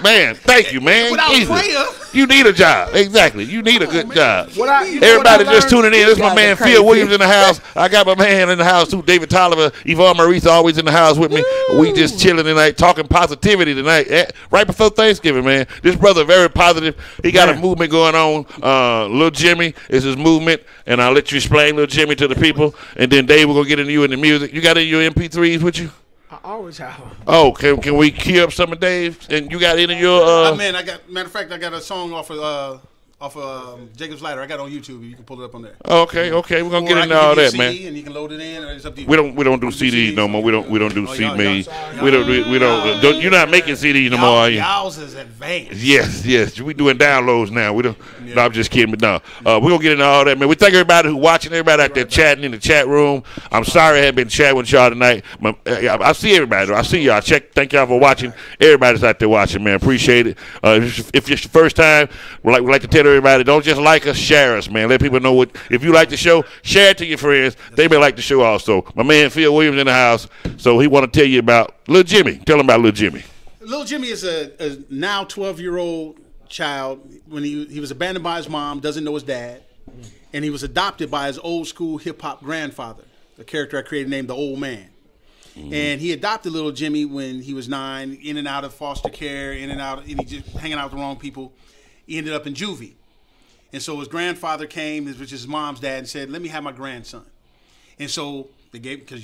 Man, thank you, man. Without Easy. prayer. You need a job. Exactly. You need a good job. You know Everybody what I just learned? tuning in. This is my guys man are crazy. Phil Williams in the house. I got my man in the house too, David Tolliver, Yvonne Maurice always in the house with me. We just chilling tonight, talking positivity tonight. Right before Thanksgiving, man. This brother very positive. He got a movement going on. Lil Jimmy is his movement, and I'll let you explain Lil Jimmy to the people. And then Dave, we're gonna get into you in the music. You got any of your MP3s with you? I always have them. Oh, can we key up some of Dave's? And you got any of your man, matter of fact, I got a song off of Jacob's Ladder. I got it on YouTube. You can pull it up on there. Okay, we're gonna Or get I into can all give you a that, man. CD and you can load it in, or it's up to you. We don't do CDs no more. We don't do Oh, CDs. y'all- We don't. You're not making CDs no more, are you? Y'all's is advanced. Yes. We doing downloads now. We don't. No, I'm just kidding. But no, we're gonna get into all that, man. We thank everybody who watching, everybody out there chatting in the chat room. I'm sorry I haven't been chatting with y'all tonight. I see everybody. Though. I see y'all. Thank y'all for watching. Everybody's out there watching, man. Appreciate it. If it's your first time, we'd like to tell everybody, don't just like us, share us, man. Let people know what. If you like the show, share it to your friends. They may like the show also. My man Phil Williams in the house, so he want to tell you about Lil Jimmy. Tell him about Lil Jimmy. Lil Jimmy is a now 12-year-old child. When he was abandoned by his mom, doesn't know his dad, and he was adopted by his old school hip hop grandfather, a character I created named the Old Man. And he adopted little Jimmy when he was 9, in and out of foster care, in and out, and he just hanging out with the wrong people. He ended up in juvie. And so his grandfather came, which is his mom's dad, and said, let me have my grandson. And so they gave, because,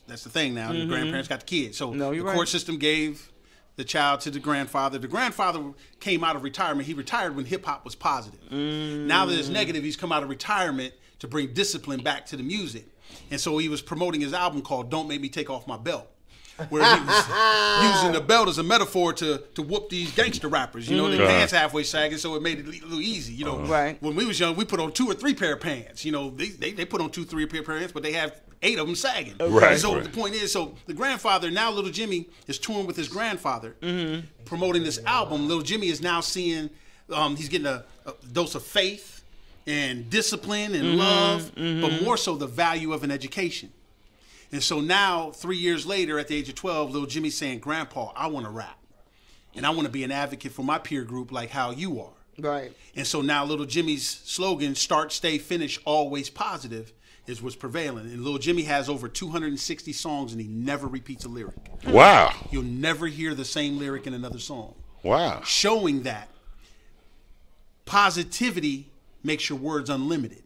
that's the thing now. The grandparents got the kids. So the court system gave the child to the grandfather. The grandfather came out of retirement. He retired when hip-hop was positive. Now that it's negative, he's come out of retirement to bring discipline back to the music. And so he was promoting his album called Don't Make Me Take Off My Belt, where he was using the belt as a metaphor to whoop these gangster rappers. Their pants halfway sagging, so it made it a little easy. Right. When we was young, we put on 2 or 3 pair of pants. They put on 2, 3 pair of pants, but they have 8 of them sagging. Right. So the point is, the grandfather, now little Jimmy is touring with his grandfather, promoting this album. Little Jimmy is now seeing, he's getting a dose of faith and discipline and love, but more so the value of an education. And so now, 3 years later, at the age of 12, little Jimmy's saying, Grandpa, I want to rap. and I want to be an advocate for my peer group like how you are. Right. And so now Little Jimmy's slogan, start, stay, finish, always positive, is what's prevailing. And Little Jimmy has over 260 songs, and he never repeats a lyric. Wow. You'll never hear the same lyric in another song. Wow. Showing that positivity makes your words unlimited.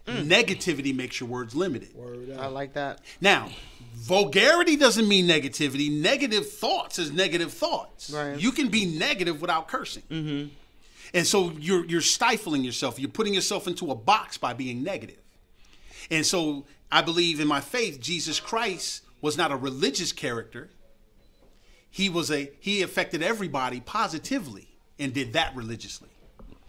Negativity makes your words limited. I like that. Now, vulgarity doesn't mean negativity. Negative thoughts is negative thoughts. Right. You can be negative without cursing. Mm-hmm. And so you're stifling yourself. You're putting yourself into a box by being negative. And so I believe in my faith, Jesus Christ was not a religious character. He affected everybody positively and did that religiously.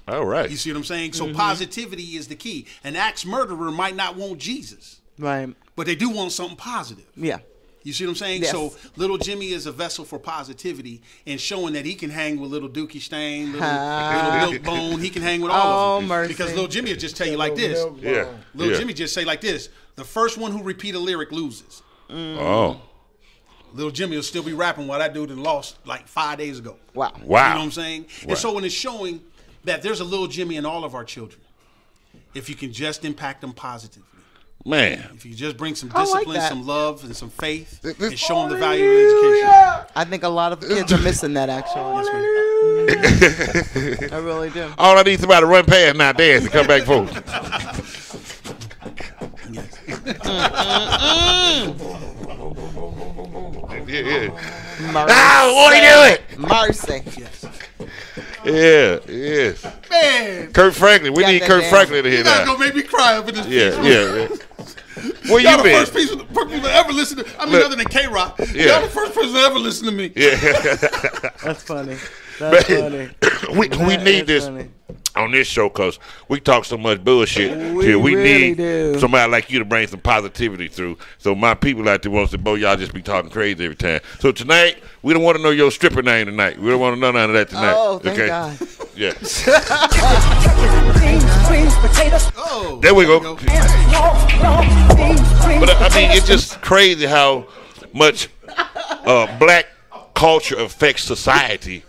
All right. You see what I'm saying? So positivity is the key. An axe murderer might not want Jesus. Right. But they do want something positive. Yeah. You see what I'm saying? Yes. So Little Jimmy is a vessel for positivity and showing that he can hang with Little Dookie Stain, little Milk Bone. He can hang with all of them. Mercy. Because Little Jimmy will just tell you like this. Yeah. Little Jimmy just say like this. The first one who repeat a lyric loses. Oh. Little Jimmy will still be rapping while that dude had lost like 5 days ago. Wow. You know Wow. what I'm saying? Right. And so when it's showing that there's a Little Jimmy in all of our children, if you can just impact them positively. Man. If you just bring some I like discipline, that. some love, and some faith, and show them the value of education. I think a lot of kids are missing that, actually. Yes, ma'am. I really do. All I need is somebody to run past now, dance, and come back forward. Yeah. Mercy. Ah, won't he do it? Mercy. Yes. Yeah, yes. Man, Kurt Franklin. We Got need that Kurt down. Franklin to hear you guys that. gonna make me cry up in this Yeah, piece. yeah. Where Y'all you the been? first people to ever listen to. I mean, Look. other than K-Rock, Yeah. y'all the first person to ever listen to me. Yeah. That's funny. That's funny. we That need is this funny. on this show because we talk so much bullshit. We till we really need do. somebody like you to bring some positivity through. So my people out there want to say, "Bo, y'all just be talking crazy every time." So tonight, we don't want to know your stripper name tonight. We don't want to know none of that tonight. Oh, thank okay? God. Yeah. Oh, There we go. go. But I mean, it's just crazy how much black culture affects society.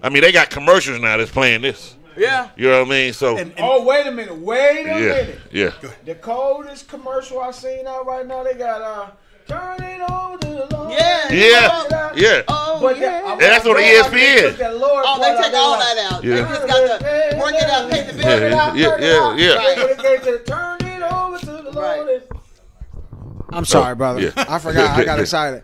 I mean, they got commercials now that's playing this. Yeah. You know what I mean? So Oh, wait a minute. Wait a yeah, minute. yeah. The coldest commercial I seen out right now, they got turn it over to the Lord. Yeah. Yeah, yeah. Oh, But yeah. And that's on ESPN. Oh, they take all that out. Yeah. They just got to work it out, pay the bill. Yeah. Right. When it came to turn it over to the Lord. Right. I'm sorry, brother. Yeah. I forgot. I got excited.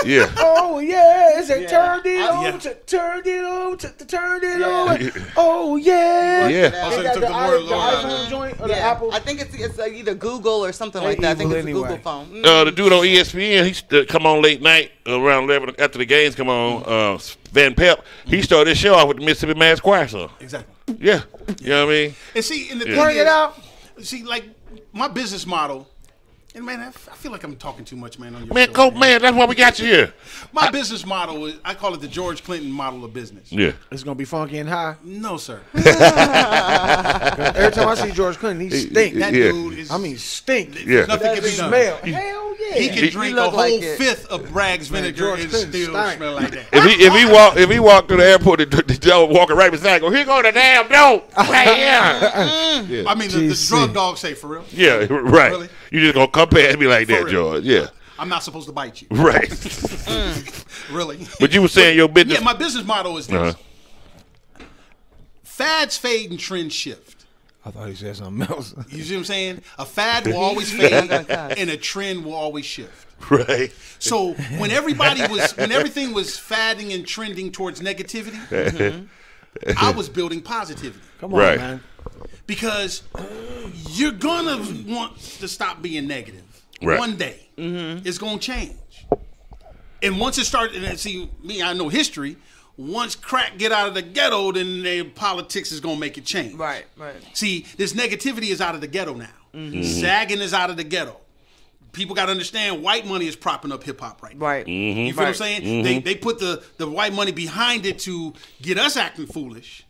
Yeah. Oh yeah, it's a Yeah. turned it Yeah. over, turned it over, turned it over. Oh yeah. Yeah. Also, They they got took the the word iPhone Lord. joint or the Yeah. Apple. I think it's either Google or something They like that. I think evil it's a anyway. Google phone. The dude on ESPN, he come on late night around 11 after the games come on. Van Pelt, he started his show off with the Mississippi Mass Choir song. Exactly. Yeah. You know what I mean? And see, and the Yeah. thing Bring it is, out. see, like my business model. And man, I feel like I'm talking too much, man. On your Man, show, Cope, man, that's why we got you here. My business model is, I call it the George Clinton model of business. Yeah. It's gonna be funky and high. No, sir. Every time I see George Clinton, he stink. That Yeah. dude is. I mean, stink. Yeah. Nothing can be done. Smell. Hell yeah. He can drink a look whole like it. fifth of Bragg's vinegar George and Clinton still stank. smell like that. If he walked through the airport, the dog walking right beside, go, here go the damn dope. Right here. I mean, the GC. drug dogs say for real. Yeah, right. Really? You just gonna come past me like For that, real. George. Yeah. I'm not supposed to bite you. Right. Really. But you were saying your business. Yeah, my business model is this. Uh-huh. Fads fade and trends shift. I thought he said something else. You see what I'm saying? A fad will always fade and a trend will always shift. Right. So when everything was fadding and trending towards negativity, I was building positivity. Come on, Right. man. Because you're gonna want to stop being negative. Right. One day, it's gonna change. And once it starts, and see me, I know history. Once crack get out of the ghetto, then the politics is gonna make it change. Right, right. See, this negativity is out of the ghetto now. Sagging is out of the ghetto. People got to understand white money is propping up hip hop right now. Right. You feel what I'm saying? They put the white money behind it to get us acting foolish.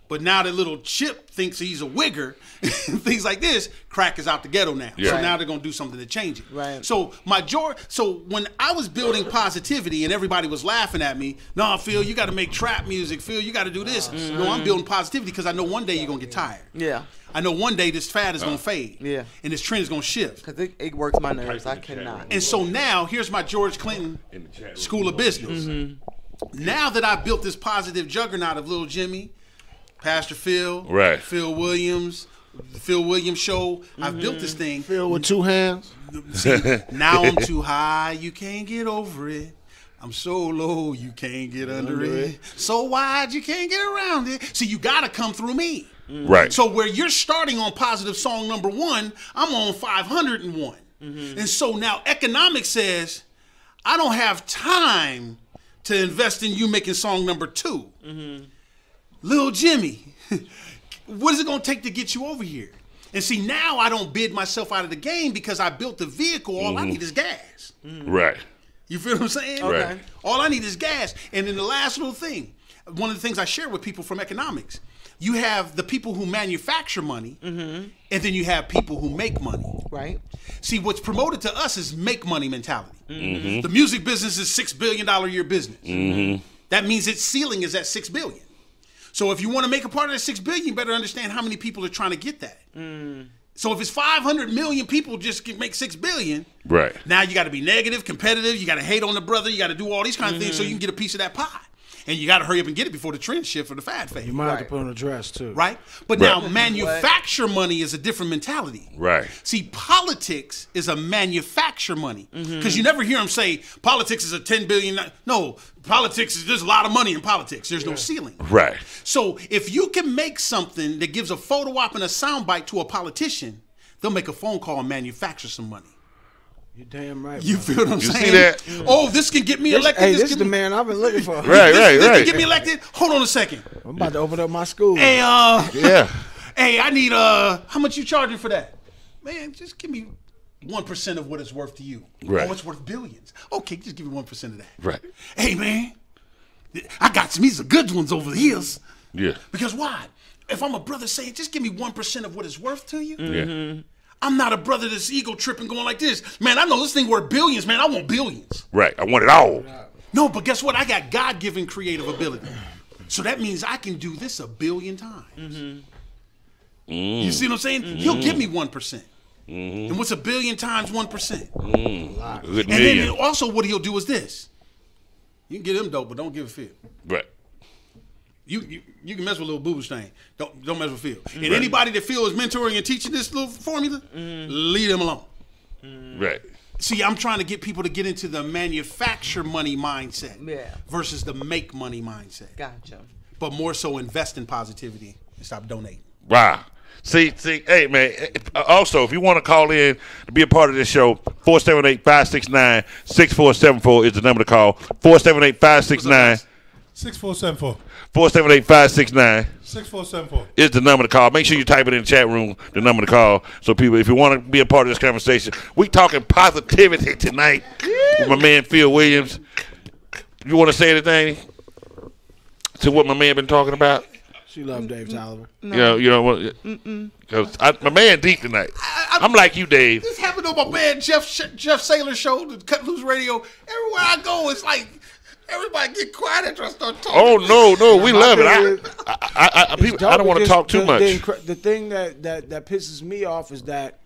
But now that little Chip thinks he's a wigger and things like this, crack is out the ghetto now. Yeah. So Right. now they're gonna do something to change it. Right. So when I was building positivity and everybody was laughing at me, no, Phil, you got to make trap music. Phil, you got to do this. No, I'm building positivity because I know one day you're gonna get tired. Yeah. I know one day this fad is gonna fade. Yeah. And this trend is gonna shift. Because it works my nerves. I cannot. And so now here's my George Clinton School of Business. Now that I've built this positive juggernaut of Little Jimmy, Pastor Phil, Right. Phil Williams, the Phil Williams Show, I've built this thing. Phil with 2 hands. See, now I'm too high, you can't get over it. I'm so low, you can't get under it. So wide, you can't get around it. See, you gotta come through me. Right. So where you're starting on positive song number 1, I'm on 501. And so now economics says, I don't have time to invest in you making song number 2. Lil Jimmy, what is it gonna take to get you over here? And see, now I don't bid myself out of the game because I built the vehicle. All I need is gas. Right. You feel what I'm saying? Right. All I need is gas. And then the last little thing, one of the things I share with people from economics, you have the people who manufacture money, and then you have people who make money. Right. See, what's promoted to us is make money mentality. The music business is $6 billion a year business. That means its ceiling is at $6 billion. So if you want to make a part of that $6 billion, you better understand how many people are trying to get that. So if it's 500 million people just can make $6 billion, Right. now you got to be negative, competitive. You got to hate on the brother. You got to do all these kind of things so you can get a piece of that pie. And you got to hurry up and get it before the trend shift or the fad fade. You might have to put on a dress too. Right? But now manufacture money is a different mentality. Right. See, politics is a manufacture money. Because you never hear them say politics is a 10 billion. No, politics is, there's a lot of money in politics. There's no ceiling. Right. So if you can make something that gives a photo op and a soundbite to a politician, they'll make a phone call and manufacture some money. You're damn right. You brother. feel what I'm You saying? see that? Oh, this can get me elected. Hey, this is can the man I've been looking for. Right. this Right. can get me elected. Hold on a second. I'm about to open up my school. Hey, Yeah. hey, I need how much you charging for that? Man, just give me 1% of what it's worth to you. Right. Oh, it's worth billions. Okay, just give me 1% of that. Right. Hey, man, I got some good ones over the hills. Yeah. Because why? If I'm a brother saying, just give me 1% of what it's worth to you, Yeah. I'm not a brother that's ego tripping going like this. Man, I know this thing worth billions, man. I want billions. Right. I want it all. No, but guess what? I got God-given creative ability. So that means I can do this 1 billion times. You see what I'm saying? He'll give me 1%. And what's 1 billion times 1%? Good And then million. also what he'll do is this. You can get him dope, but don't give a Phil. Right. You can mess with little boo stain. Don't mess with Phil. And anybody that Phil is mentoring and teaching this little formula, leave them alone. Right. See, I'm trying to get people to get into the manufacture money mindset versus the make money mindset. Gotcha. But more so invest in positivity and stop donating. Wow. See, hey, man, also, if you want to call in to be a part of this show, 478-569-6474 is the number to call. 478-569 6474. 478-569 6474. is the number to call. Make sure you type it in the chat room, the number to call. So people, if you want to be a part of this conversation, we talking positivity tonight with my man Phil Williams. You want to say anything to what my man been talking about? She loved Dave Tolliver. No. You know what? Because my man deep tonight. I'm like you, Dave. This happened on my man Jeff Saylor's show, the Cut Loose Radio. Everywhere I go, it's like everybody get quiet after I start talking. Oh no, we love it. I don't want to talk too much. The thing that pisses me off is that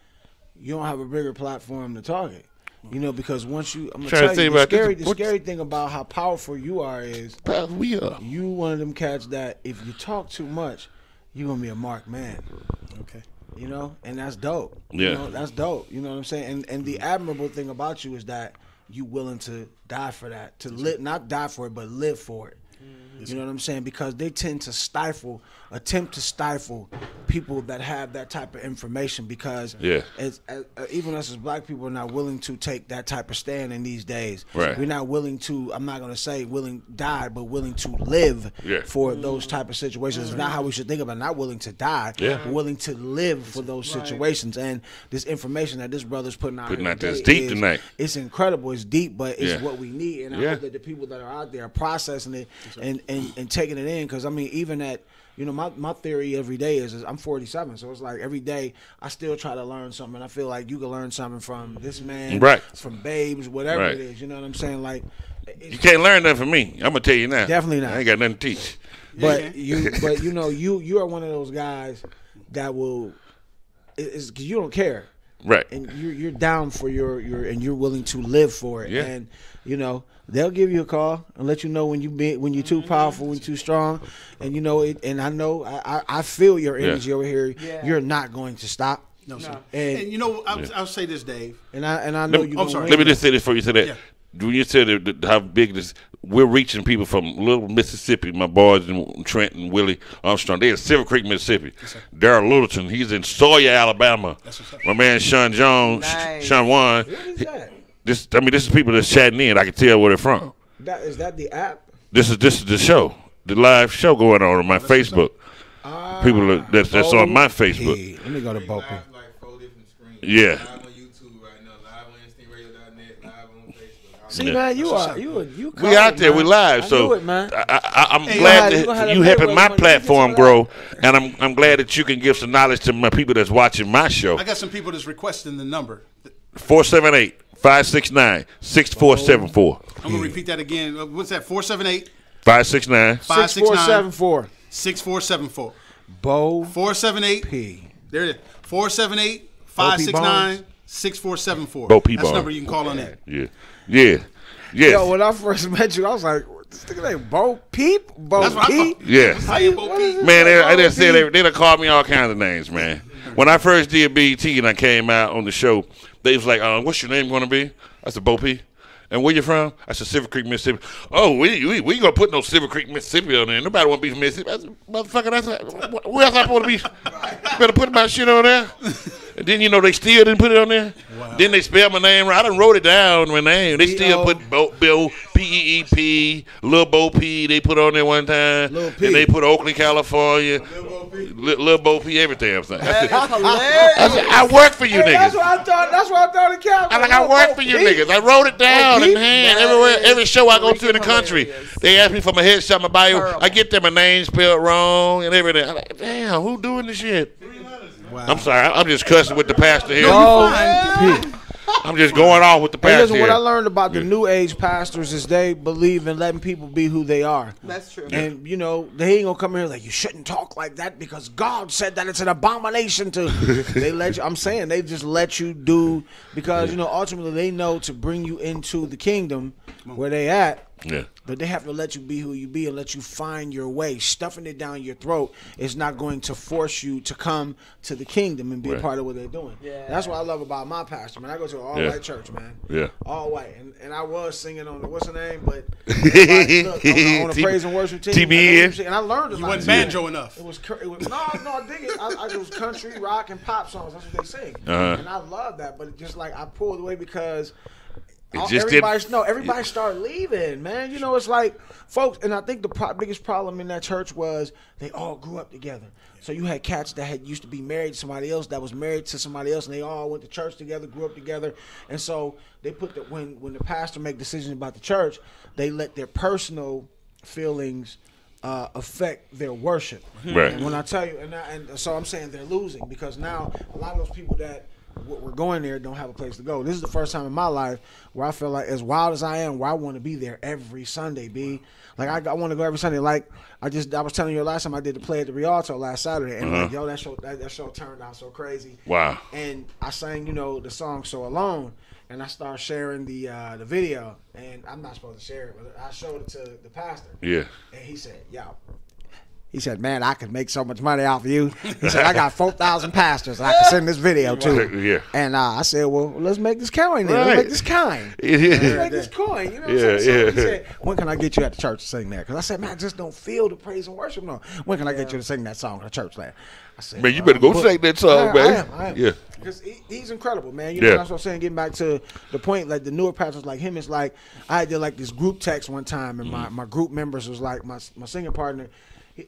you don't have a bigger platform to target. You know, because once I'm gonna tell you, the scary thing about how powerful you are is you one of them cats that if you talk too much, you're gonna be a marked man. Okay. You know, and that's dope. Yeah. You know, that's dope. You know what I'm saying? And the admirable thing about you is that you willing to die for that, to live, not die for it, but live for it. You know what I'm saying? Because they tend to attempt to stifle people that have that type of information because even us as black people are not willing to take that type of stand in these days. Right. We're not willing to, I'm not going to say die, but willing to live for those type of situations. It's not how we should think about it. Not willing to die, but willing to live for those situations. And this information that this brother's putting out there is deep tonight. It's incredible. It's deep, but it's what we need. And I hope that the people that are out there are processing it and taking it in, because I mean, even at you know, my theory every day is I'm 47, so it's like every day I still try to learn something. I feel like you can learn something from this man, Right. from Babes, whatever Right. it is. You know what I'm saying? Like, You can't learn nothing from me. I'm gonna tell you now. Definitely not. I ain't got nothing to teach. but you know, you are one of those guys that will, is because you don't care. Right. And you're down for your and you're willing to live for it. Yeah. And you know, they'll give you a call and let you know when you're too powerful, when you're too strong. And you know it. And I know I feel your energy over here. Yeah. You're not going to stop. No, sir. And And you know, I'll say this, Dave. I know you. I'm sorry. Let me just say this before you say that. Yeah. When you said how big this, we're reaching people from Little Mississippi. My boys in Trent and Willie Armstrong, they're in Silver Creek, Mississippi. Daryl Littleton, he's in Sawyer, Alabama. My man Sean Jones, Nice. Sean Juan. What is that? This is people that's chatting in. I can tell where they're from. Is that the app? This is the show, the live show going on my Facebook. People that's on my Facebook. Hey, let me go to Bo P. Like 4 different screens. Yeah. Live on YouTube right now, live on instinctradio.net, live on Facebook. See, Yeah. man, you. We out there, we live. I So knew it, man. I'm Hey, glad you gonna have that that you helping Mayweather my money. platform You get grow, and I'm glad that you can give some knowledge to my people that's watching my show. I got some people that's requesting the number. 478-569-6474. I'm gonna repeat that again. What's that? 478 569. 6474. 6474. Bo 478. P. There it is. 478 569 6474. Bo P That's the Barnes. number you can call on that. Yeah. Yeah. Yes. Yo, when I first met you, I was like, this nigga named Bo Peep? Bo That's what I Peep? thought. Yeah. How you, Bo P? Man, I Bo just said Peep? they done called me all kinds of names, man. When I first did BET and I came out on the show, they was like, what's your name going to be? I said, Bo P. And where you from? I said, Silver Creek, Mississippi. Oh, we ain't going to put no Silver Creek, Mississippi on there. Nobody want to be from Mississippi. I said, motherfucker, where else I supposed to be? You better put my shit on there. And then, you know, they still didn't put it on there. Wow. Then they spelled my name right. I done wrote it down, my name. They still put Bill, P-E-E-P, Lil Bo P, they put on there one time. Lil P. And they put Oakland, California. Lil Bo P, every damn thing. That is hilarious. I work for you Hey, niggas. that's what I thought it counted. I work for you niggas. I wrote it down in hand everywhere. Every show I go to in the country, hilarious. they ask me for my headshot, my bio. Terrible. I get them my name spelled wrong and everything. I'm like, damn, who doing this shit? I'm sorry, I'm just cussing with the pastor here. I'm just going off with the Hey, pastor listen, what here. I learned about the new age pastors is they believe in letting people be who they are. That's true. And, you know, they ain't going to come here like, you shouldn't talk like that because God said that it's an abomination to. They let you, I'm saying, they just let you do, because, you know, ultimately they know to bring you into the kingdom where they at. Yeah. But they have to let you be who you be and let you find your way. Stuffing it down your throat is not going to force you to come to the kingdom and be a part of what they're doing. Yeah. That's what I love about my pastor, man. I go to an all-white church, man. Yeah. All white. And I was singing on the, what's her name? But look, on the praise and worship team. TBN. And I learned a lot. You wasn't banjo enough. It was no, I dig it. It was country, rock, and pop songs. That's what they sing. Uh-huh. And I love that. But it just like I pulled away because just everybody started leaving, man. You know, it's like folks, and I think the biggest problem in that church was they all grew up together. So you had cats that had used to be married to somebody else that was married to somebody else, and they all went to church together, grew up together, and so they put that when the pastor make decisions about the church, they let their personal feelings affect their worship. Right. And when I tell you, and so I'm saying they're losing because now a lot of those people that we're going there don't have a place to go. This is the first time in my life where I feel like, as wild as I am, where I want to be there every Sunday, B. Like I want to go every Sunday. Like I was telling you last time I did the play at the Rialto last Saturday, and like, yo, that show turned out so crazy. Wow. And I sang, you know, the song "So Alone," and I started sharing the video, and I'm not supposed to share it, but I showed it to the pastor. Yeah. And he said, yo. He said, man, I could make so much money off of you. He said, I got 4,000 pastors I can send this video to. Yeah. And I said, well, let's make this coin then. Right. Let's make this kind. Yeah. Let's make this coin. You know what I'm saying? So Yeah. he said, when can I get you at the church to sing that? Because I said, man, I just don't feel the praise and worship. No. When can I get you to sing that song at the church there? I said, Man, you better go sing that song, man. I am. Yeah. Because he's incredible, man. You know, that's what I'm saying. Getting back to the point, like the newer pastors like him, it's like I did like this group text one time, and my group members was like my singing partner.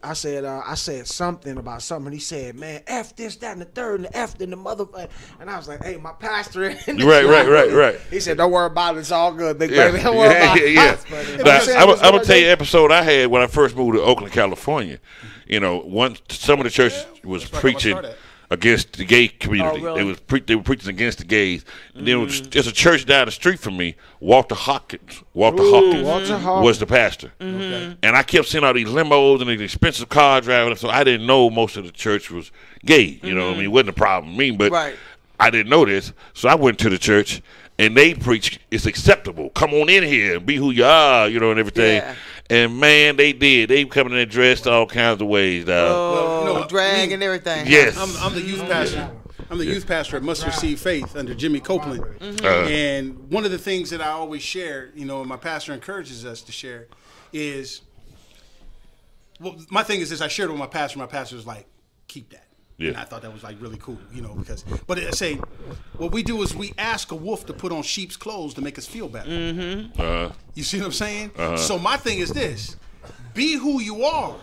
I said something about something. He said, "Man, F this, that, and the third, and the F, and the motherfucker." And I was like, "Hey, my pastor." Right. He said, "Don't worry about it. It's all good, big baby. Don't worry about it." I'm gonna tell you an episode I had when I first moved to Oakland, California. You know, some of the church was preaching against the gay community. Oh, really? They were preaching against the gays. And then there's a church down the street from me, Walter Hawkins was the pastor. Okay. And I kept seeing all these limos and these expensive car driving, so I didn't know most of the church was gay. You know what I mean? It wasn't a problem with me, but I didn't know this. So I went to the church, and they preached it's acceptable. Come on in here and be who you are, you know, and everything. Yeah. And man, they did. They coming in dressed all kinds of ways, dog. Oh, drag and everything. Yes. I'm the youth pastor. I'm the youth pastor at Must Receive Faith under Jimmy Copeland. And one of the things that I always share, you know, and my pastor encourages us to share is, well, my thing is this, I shared it with my pastor. My pastor was like, keep that. Yeah. And I thought that was like really cool, you know, because, but I say, what we do is we ask a wolf to put on sheep's clothes to make us feel better. You see what I'm saying? So my thing is this, be who you are.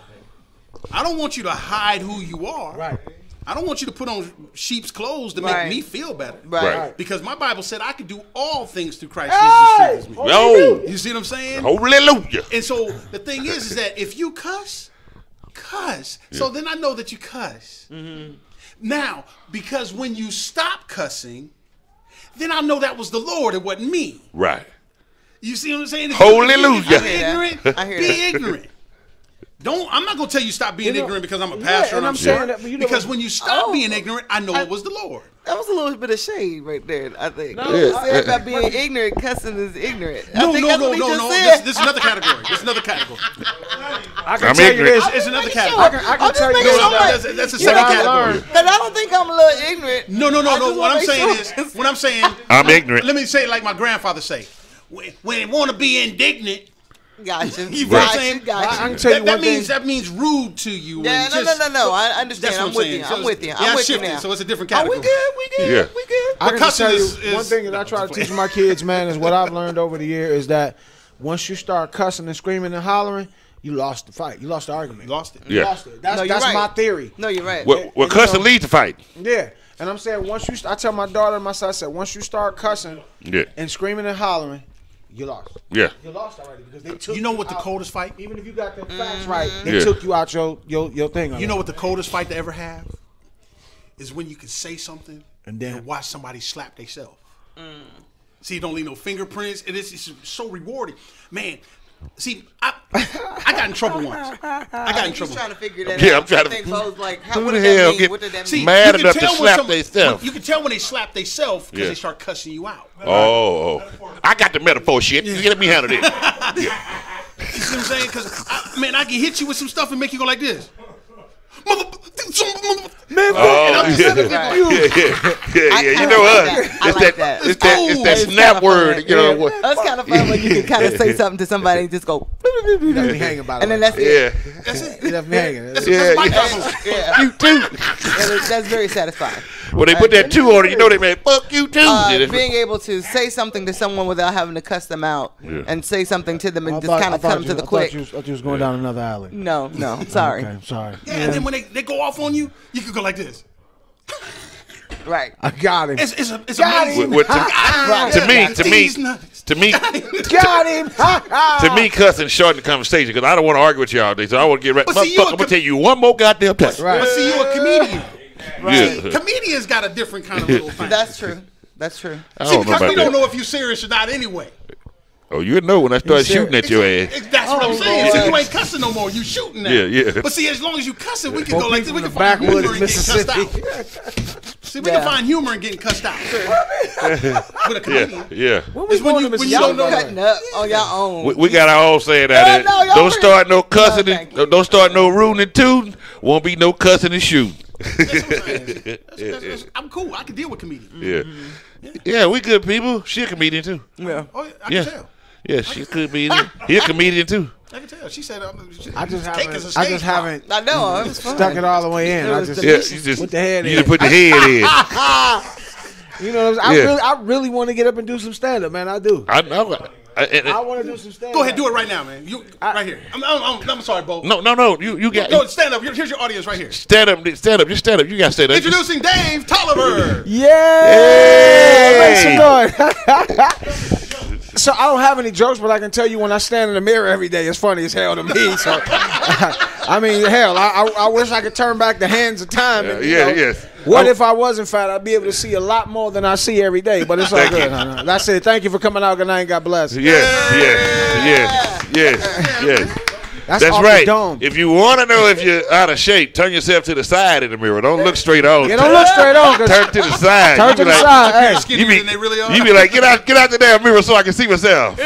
I don't want you to hide who you are. Right. I don't want you to put on sheep's clothes to make me feel better. Right. Because my Bible said I could do all things through Christ Jesus who strengthens me. Yo. You see what I'm saying? Hallelujah. And so the thing is that if you cuss. So then I know that you cuss. Now, because when you stop cussing, then I know that was the Lord, it wasn't me. Right. You see what I'm saying? Hallelujah. If you're ignorant, I hear be that. ignorant. I'm not gonna tell you stop being ignorant because I'm a pastor and I'm saying smart. that, but you know because what- when you stop being ignorant, I know it was the Lord. That was a little bit of shade right there, I think. No, You I- said about being ignorant, cussing is ignorant. I No. think that's what he just said. This is another category. This is another category. I can tell you ignorant. this. It's another Making sure. category. I can I'm just tell you making this. sure. That's a You second know, category. Because I don't think I'm a little ignorant. No. I just What wanna I'm make saying sure. is, what I'm saying, I'm ignorant. Let me say it like my grandfather say. When you want to be indignant, Gotcha. you know what I'm saying? Gotcha. I can tell you one thing. That means rude to you. Yeah, and no. I understand. That's what I'm with saying. you. So I'm with you. yeah, I'm with you shifted, now. so it's a different Oh, category. we good. Yeah. We good. I can just cussing tell you is- one thing that I try to teach my kids, man, is what I've learned over the year is that once you start cussing and screaming and hollering, you lost the fight. You lost the argument. You lost it. You Yeah. lost it. That's No, you're right. my theory. No, you're right. Well, cussing leads to fight. Yeah. And I'm saying I tell my daughter and my son, I said, once you start cussing and screaming and hollering, you lost. Yeah. You lost already because they took You know what the out. coldest fight? Even if you got the facts right, they Yeah. took you out your thing. You know what the coldest fight to ever have is when you can say something And then- watch somebody slap themselves. See, you don't leave no fingerprints. It's so rewarding, man. See, I got in trouble once. I got in He's trouble. trying to figure that Yeah, out. I'm trying to- I think Bo's like, Who what the did that hell mean? get- What did that See, mean? Mad you can enough to tell when slap some- theyself. You can tell when they slap themselves because Yeah. they start cussing you out. Oh. I got the metaphor shit. You let me handle it. You see what I'm saying? Because, I can hit you with some stuff and make you go like this. Man, Oh, and I'm just yeah. looking at you. Yeah. You kinda know like what? that. I like that. It's that It's snap kinda word. fun. You know Yeah. what? That's kind of fun when you can kind of say something to somebody and just go, You left me hanging by the and then way. that's it. Yeah. That's it. You left me hanging. Yeah. my yeah. job. Yeah. You too. That's very satisfying. When they put that two on it, you know they man, fuck you too. Yeah, that's Being able to say something to someone without having to cuss them out and say something to them and just kind of come to the quick. I thought you was going down another alley. No, sorry. Okay, I'm sorry. Yeah, and then when they go off on you, you can go like this. Right. I got him. It's Got amazing. him. Right. Got him. To me, cussing shorten the conversation because I don't want to argue with you all day. So I want to get right. But see, you Motherfucker, I'm gonna tell you one more goddamn time. Right. But see, you a comedian. Yeah. Comedians got a different kind of little thing. That's true. That's true. I See, don't know because about we don't that. know if you're serious or not anyway. Oh, you know when I start shooting at your ass. That's what I'm saying. So you ain't cussing no more. You shooting now. Yeah. But see, as long as you cussing, we can More go like this. people We in can the find humor backwoods, and getting cussed Mississippi. out. See, we can find humor in getting cussed out. With a comedian. Yeah. When we It's when going you- to when you Y'all don't know- cutting up on your own. We got our own saying out there. no, y'all Don't pretty- start no cussing. No, and, thank you. don't start no rooting and tooting. Won't be no cussing and shooting. That's what I'm saying. I'm cool. I can deal with comedians. Yeah, we good people. She a comedian too. Yeah. Oh, I Yeah. can tell. Yeah, she a comedian. He a comedian too. I can tell. She said, I just cake is a haven't. stage I just prop. haven't I know. It was fun. stuck it all the way in. I just Yeah, you just with the head you in. just put the head in. You know what I'm saying? Yeah. I really want to get up and do some stand up, man. I do. I know. I want to do some stand-up. Go ahead, do it right now, man. You right here. I'm sorry, Bo. No. You got. Go stand up. Here's your audience right here. Stand up. Just stand up. You got to stand up. Introducing Dave Tolliver. Yeah. Make some noise. So I don't have any jokes, but I can tell you when I stand in the mirror every day, it's funny as hell to me. So, I mean, hell, I wish I could turn back the hands of time. And, yes. What if I wasn't fat? I'd be able to see a lot more than I see every day. But it's all good. That's it. Thank you for coming out. Good night. God bless. Yes. That's off right. The dome. If you want to know if you're out of shape, turn yourself to the side in the mirror. Don't look straight on. Yeah, don't look straight on. Turn to the side. Turn to the side. Hey. Skinnier than they really are. You be like, get out the damn mirror so I can see myself.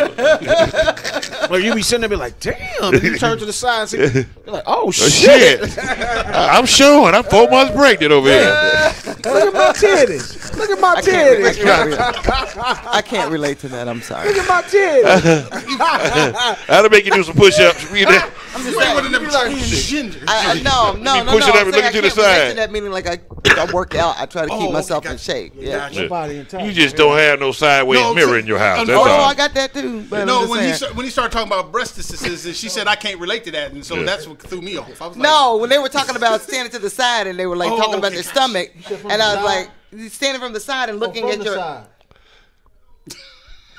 Well, you be sitting there, be like, damn. And you turn to the side, and see, you're like, oh shit. I'm showing. I'm 4 months pregnant over here. Look at my titties. Look at my titties. I can't relate to that. I'm sorry. Look at my titties. That'll make you do some push-ups. I'm just saying. No. Push it up and look to the side. That meaning like I work out. I try to keep myself in shape. Yeah. You just don't have no sideways mirror in your house. That's all. I got that too. But no, when he started talking about breastises, and she said I can't relate to that, and so that's what threw me off. I was like, when they were talking about standing to the side, and they were like talking about their stomach, and I was like standing from the side and looking at your. Side.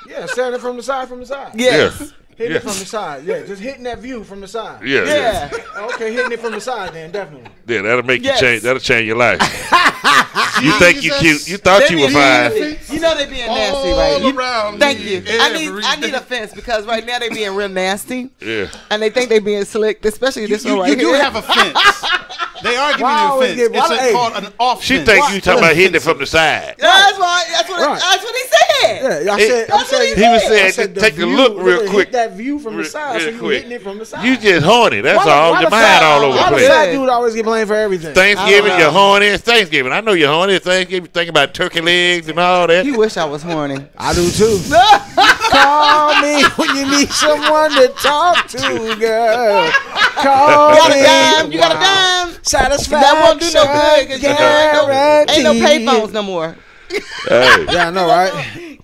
Yeah, standing from the side. Yes. Hitting it from the side, just hitting that view from the side. Yeah. Okay, hitting it from the side then, definitely. Yeah, that'll make you change. That'll change your life. You think you cute? You thought you were fine. You know they being nasty, right? Around thank you. I need a fence because right now they being real nasty. Yeah. And they think they being slick, especially this one right here. You do here. have a fence. They are giving you a fence. It's called an off She fence. think you talking about hitting it from the side. That's what he said. Yeah, he was saying take a look real quick. Hit that view from the side, so you hitting it from the side. You just horny. That's all. Your mind all over the place. Why the fat dude always get blamed for everything? Thanksgiving, you're horny. It's Thanksgiving. I know you're horny. It's Thanksgiving. Think about turkey legs and all that. You wish I was horny. I do too. Call me when you need someone to talk to, girl. Call me. You got a dime. Satisfaction. That won't do no good because ain't no payphones no more. Hey. Yeah, I know, right?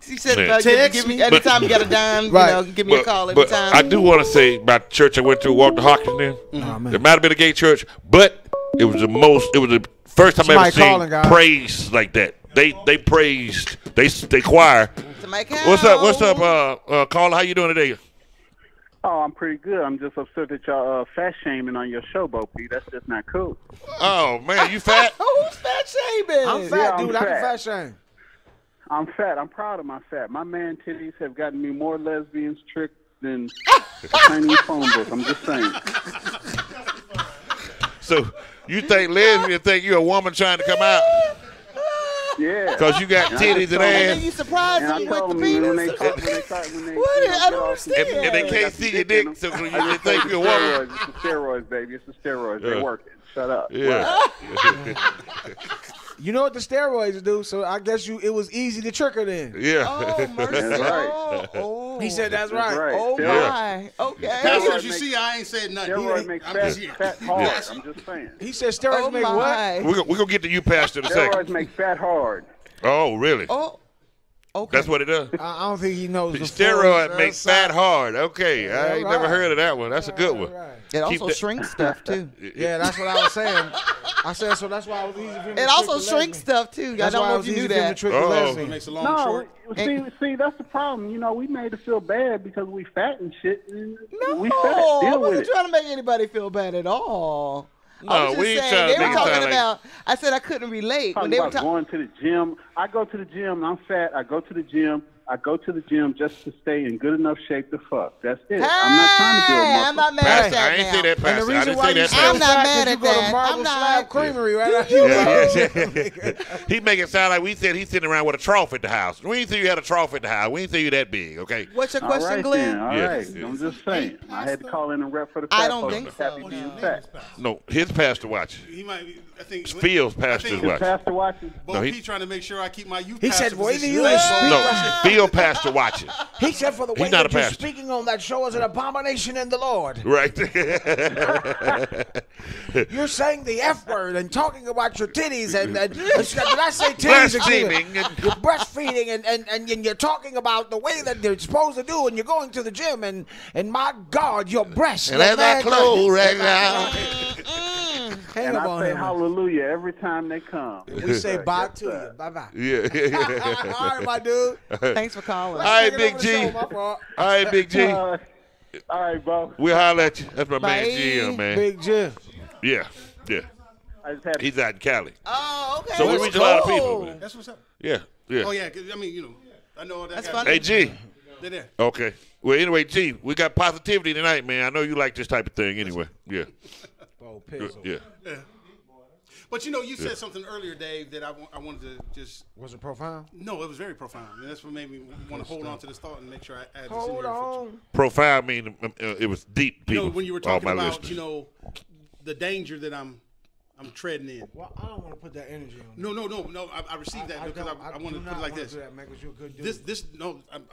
She said, give me anytime you got a dime, give me a call anytime. I do want to say about the church I went to, Walter Hawkins there. It might have been a gay church, but it was the first time I ever seen praise like that. They praised, they choir. What's up, Carla? How you doing today? Oh, I'm pretty good. I'm just upset that y'all fat shaming on your show, Bo P. That's just not cool. Oh man, you fat? Who's fat shaming? I'm fat, dude. I can fat shame. I'm fat. I'm proud of my fat. My man titties have gotten me more lesbians tricked than the Chinese phone book. I'm just saying. So you think lesbians think you're a woman trying to come out? Yeah. Because you got titties and ass. And you surprised them with the penis? I don't understand. And they can't see your dick, so you think you're a woman. It's the steroids, baby. It's the steroids. They're working. Shut up. Yeah. You know what the steroids do, so I guess it was easy to trick her then. Yeah. Oh, mercy. That's right. He said that's right. Oh, my. Okay. Pastor, you see, I ain't said nothing. Steroids make fat hard. I'm just saying. He said steroids make what? We're going to get to you, Pastor, in a second. Steroids make fat hard. Oh, really? Oh. Okay. That's what it does. I don't think he knows. The steroid makes fat hard. Okay, I ain't never heard of that one. That's a good one. It also shrinks stuff too. Yeah, that's what I was saying. I said so. That's why it was easy for him. It also shrinks stuff too. I don't know if you knew that. It makes a long short. See, that's the problem. You know, we made it feel bad because we fat and shit. And no, we fat. I wasn't trying to make anybody feel bad at all. No, we ain't trying to make it sound like. I said I couldn't relate when they were going to the gym. I go to the gym and I'm fat. I go to the gym. Just to stay in good enough shape to fuck. That's it. Hey, I'm not trying to build muscle. I'm not mad at that. I ain't say that, Pastor. I didn't say that. I'm not mad at that. I'm not Creamery right now. He make it sound like we said he's sitting around with a trough at the house. We ain't say you had a trough at the house. We ain't say you that big, okay? What's your question, Glenn? All right. I'm just saying. I had to call in and rep for the fat I don't think so. No, his pastor watches. He might be. I think Phil's pastor's watching. Pastor watching. Bo P trying to make sure I keep my youth. He said, "Boy, you No, your pastor watching. He said, for the way He's not that a you're pastor. speaking on that show is an abomination in the Lord. Right. You're saying the F word and talking about your titties and did I say titties? Blaspheming. You're breastfeeding and you're talking about the way that they're supposed to do, and you're going to the gym and my God, your breasts. And as I close right now. And I say hallelujah every time they come. We say bye to you. Bye-bye. Yeah. All right, my dude. Thanks for calling. All right, Big G. All right, Big G. All right, bro. We'll holler at you. That's my Bye. man, GM, man. Big Jim. Yeah. I just had He's out in Cali. Oh, okay. So we reach a lot of people, man. That's what's up. Yeah. Oh yeah, 'cause, I mean, you know, I know that. That's guy. funny. Hey, G. They're there. Okay. Well, anyway, G, we got positivity tonight, man. I know you like this type of thing anyway. Yeah. Bo P Sho. Yeah. Yeah. But you know, you said something earlier, Dave, that I wanted to just. Was it profound? No, it was very profound, and that's what made me want to hold on to this thought and make sure I add this in Hold here. For on. Profound mean it was deep, you people. know, when you were all talking my about, listeners. you know, the danger that I'm treading in. Well, I don't want to put that energy on. No. I received that because I want to put it like this.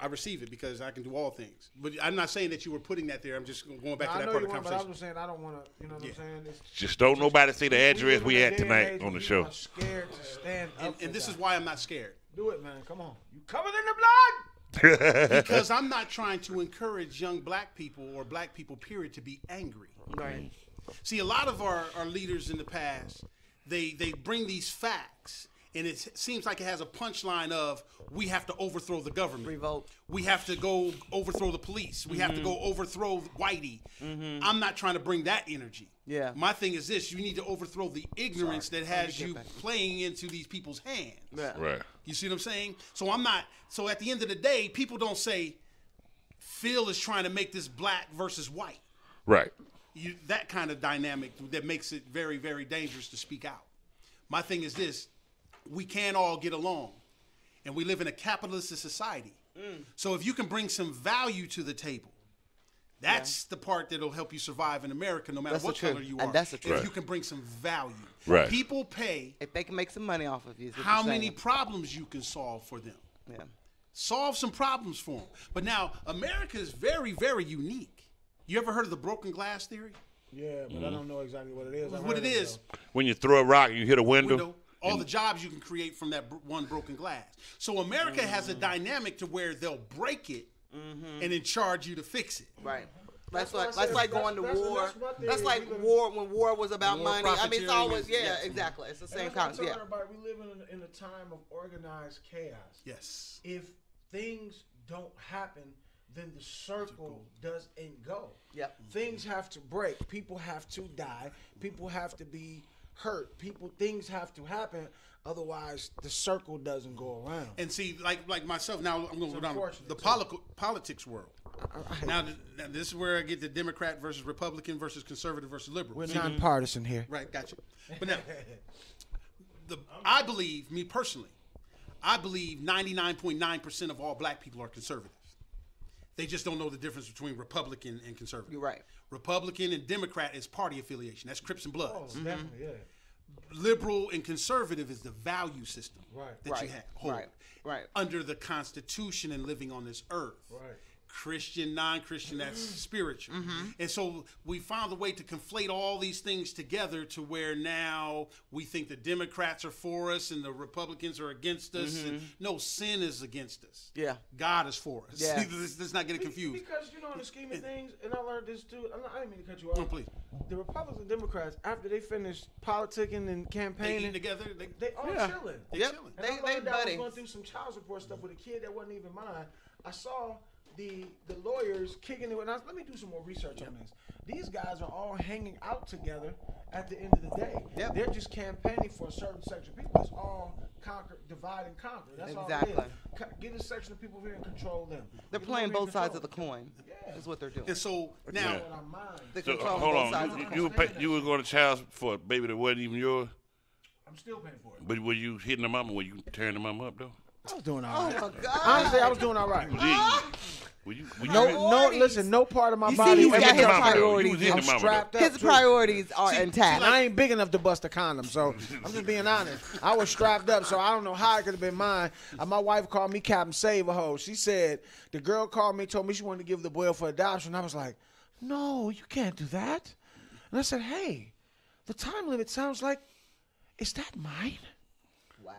I receive it because I can do all things. But I'm not saying that you were putting that there. I'm just going back to that part of the conversation. But I was saying I don't want to. You know what I'm saying? Just don't nobody see the address we at tonight on the show. Scared to stand up. And this is why I'm not scared. Do it, man. Come on. You covered in the blood. Because I'm not trying to encourage young black people or black people, period, to be angry. Right. See, a lot of our leaders in the past, they bring these facts, and it seems like it has a punchline of, we have to overthrow the government. Revolt. We have to go overthrow the police. We have to go overthrow Whitey. I'm not trying to bring that energy. Yeah. My thing is this: you need to overthrow the ignorance that has you playing into these people's hands. Yeah. Right. You see what I'm saying? So I'm not. So at the end of the day, people don't say Phil is trying to make this black versus white. Right. That kind of dynamic that makes it very, very dangerous to speak out. My thing is this: we can't all get along, and we live in a capitalist society. So if you can bring some value to the table, that's the part that'll help you survive in America, no matter what color you are. And that's the truth. If you can bring some value, Right. People pay If they can make some money off of you. is what how you're many saying. problems you can solve for them. Yeah. Solve some problems for them. But now America is very, very unique. You ever heard of the broken glass theory? Yeah, but I don't know exactly what it is. What it is, When you throw a rock and you hit a window. all the jobs you can create from that one broken glass. So America has a dynamic to where they'll break it and then charge you to fix it. Right. That's like going to war. That's like war when war was about War, money. I mean, it's always profiteering, exactly. It's the same kind of. concept. Yeah. We live in a time of organized chaos. Yes. If things don't happen, then the circle doesn't go. Yep. Things have to break. People have to die. People have to be hurt. Things have to happen. Otherwise, the circle doesn't go around. And see, like myself, now I'm going to go down the politics world. Now, this is where I get the Democrat versus Republican versus conservative versus liberal. We're nonpartisan here. Right, gotcha. But now, I believe, me personally, I believe 99.9% of all black people are conservative. They just don't know the difference between Republican and conservative. You're right. Republican and Democrat is party affiliation. That's Crips and Bloods. Definitely, yeah. Liberal and conservative is the value system that you have. Right. Under the Constitution and living on this earth. Right. Christian, non-Christian, that's spiritual. And so we found a way to conflate all these things together to where now we think the Democrats are for us and the Republicans are against us. And no, sin is against us. Yeah. God is for us. Yeah. Let's not get it confused. Because, in the scheme of things, and I learned this too, I didn't mean to cut you off. No, please. The Republicans and Democrats, after they finished politicking and They campaigning, eat together. they all chilling. They Yep. chilling. And They I learned that I was buddies. going through some child support stuff with a kid that wasn't even mine. I saw the lawyers kicking it. And let me do some more research on this. These guys are all hanging out together at the end of the day. Yep. They're just campaigning for a certain section of people. It's all divide and conquer. That's all it is. Get a section of people here and control them. They're playing both sides of the coin. Is what they're doing. And so now, They're So, controlling hold both on. sides of the coin. You were going to child for a baby that wasn't even yours? I'm still paying for it. But were you hitting the mama? Were you tearing the mama up, though? I was doing all right. Oh my God. Honestly, I was doing all right. No, listen, no part of my You body. see, he's got his I'm priorities. strapped up. His priorities are intact. I ain't big enough to bust a condom, so I'm just being honest. I was strapped up, so I don't know how it could have been mine. My wife called me Captain Save a Hoe. She said the girl called me, told me she wanted to give the boy for adoption. I was like, no, you can't do that. And I said, hey, the time limit sounds like, is that mine? Wow.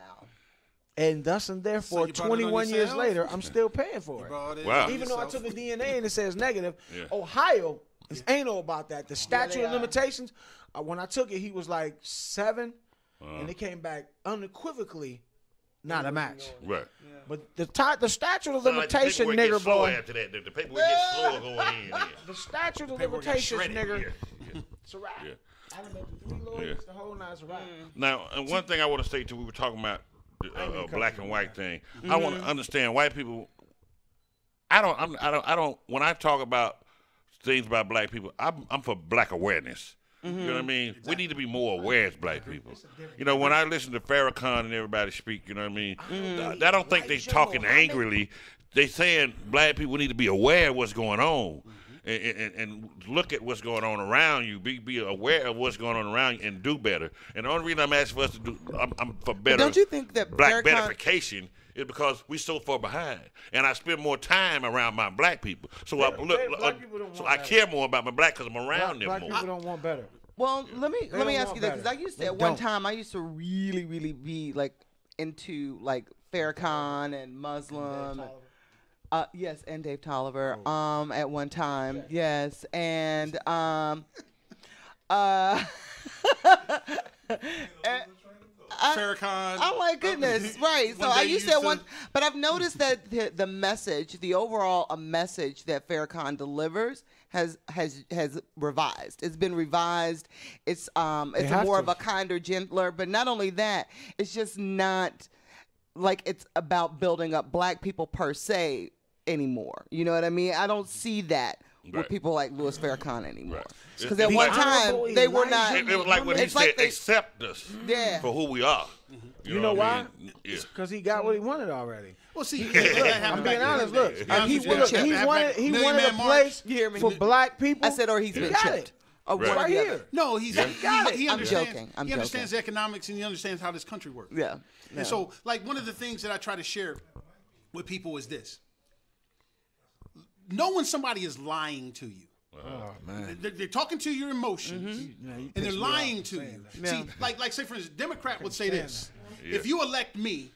And thus and therefore, So you brought it on 21 years yourself? later, I'm still paying for it. Wow. Even though I took the DNA and it says negative, Yeah. Ohio is anal about that. The statute of limitations, when I took it, he was like 7, and it came back unequivocally not a match. Right. But the statute of Sound like the limitation, paperwork nigger gets slow boy. after that. The paperwork gets slower going in. Yeah. The statute of Paperwork gets limitations, shredded. nigger. Yeah. It's a wrap. Yeah. I done been to 3 lawyers, the whole nine's a wrap. Now, and one thing I want to say too, we were talking about the black and white thing. I want to understand white people. I don't. When I talk about things about black people, I'm for black awareness. You know what I mean? Exactly. We need to be more aware as black people. You know, when I listen to Farrakhan and everybody speak, you know what I mean? I don't think they're talking angrily. They saying black people need to be aware of what's going on. And look at what's going on around you. Be aware of what's going on around you and do better. And the only reason I'm asking for us to do, I'm for better. But don't you think that black betterification is because we so far behind, and I spend more time around my black people. So I care more about my black because I'm around them more. Black people don't want better. Well, let me ask you this, because I used to at one don't. time I used to really be like into like Farrakhan and Muslim. Yes, and Dave Tolliver. At one time, yes, and Farrakhan. Oh my goodness, right. So I used to one, but I've noticed that the message, the overall message that Farrakhan delivers has revised. It's been revised. It's more of a kinder, gentler. But not only that, it's just not like it's about building up black people per se anymore. You know what I mean? I don't see that with people like Louis Farrakhan anymore. Because at one time they were not. It was like when he said, "Accept us for who we are." You know why? Yeah. Because he got what he wanted already. Well, see, I'm being honest. Look, he wanted a place for black people. I said, or he's been chipped. Oh, Right. Right here. No, he understands. I'm joking. He understands the economics and he understands how this country works. Yeah. And so, like, one of the things that I try to share with people is this: know when somebody is lying to you. Oh man, they're talking to your emotions, and they're lying to you. See, like say for instance, Democrat would say this: if you elect me,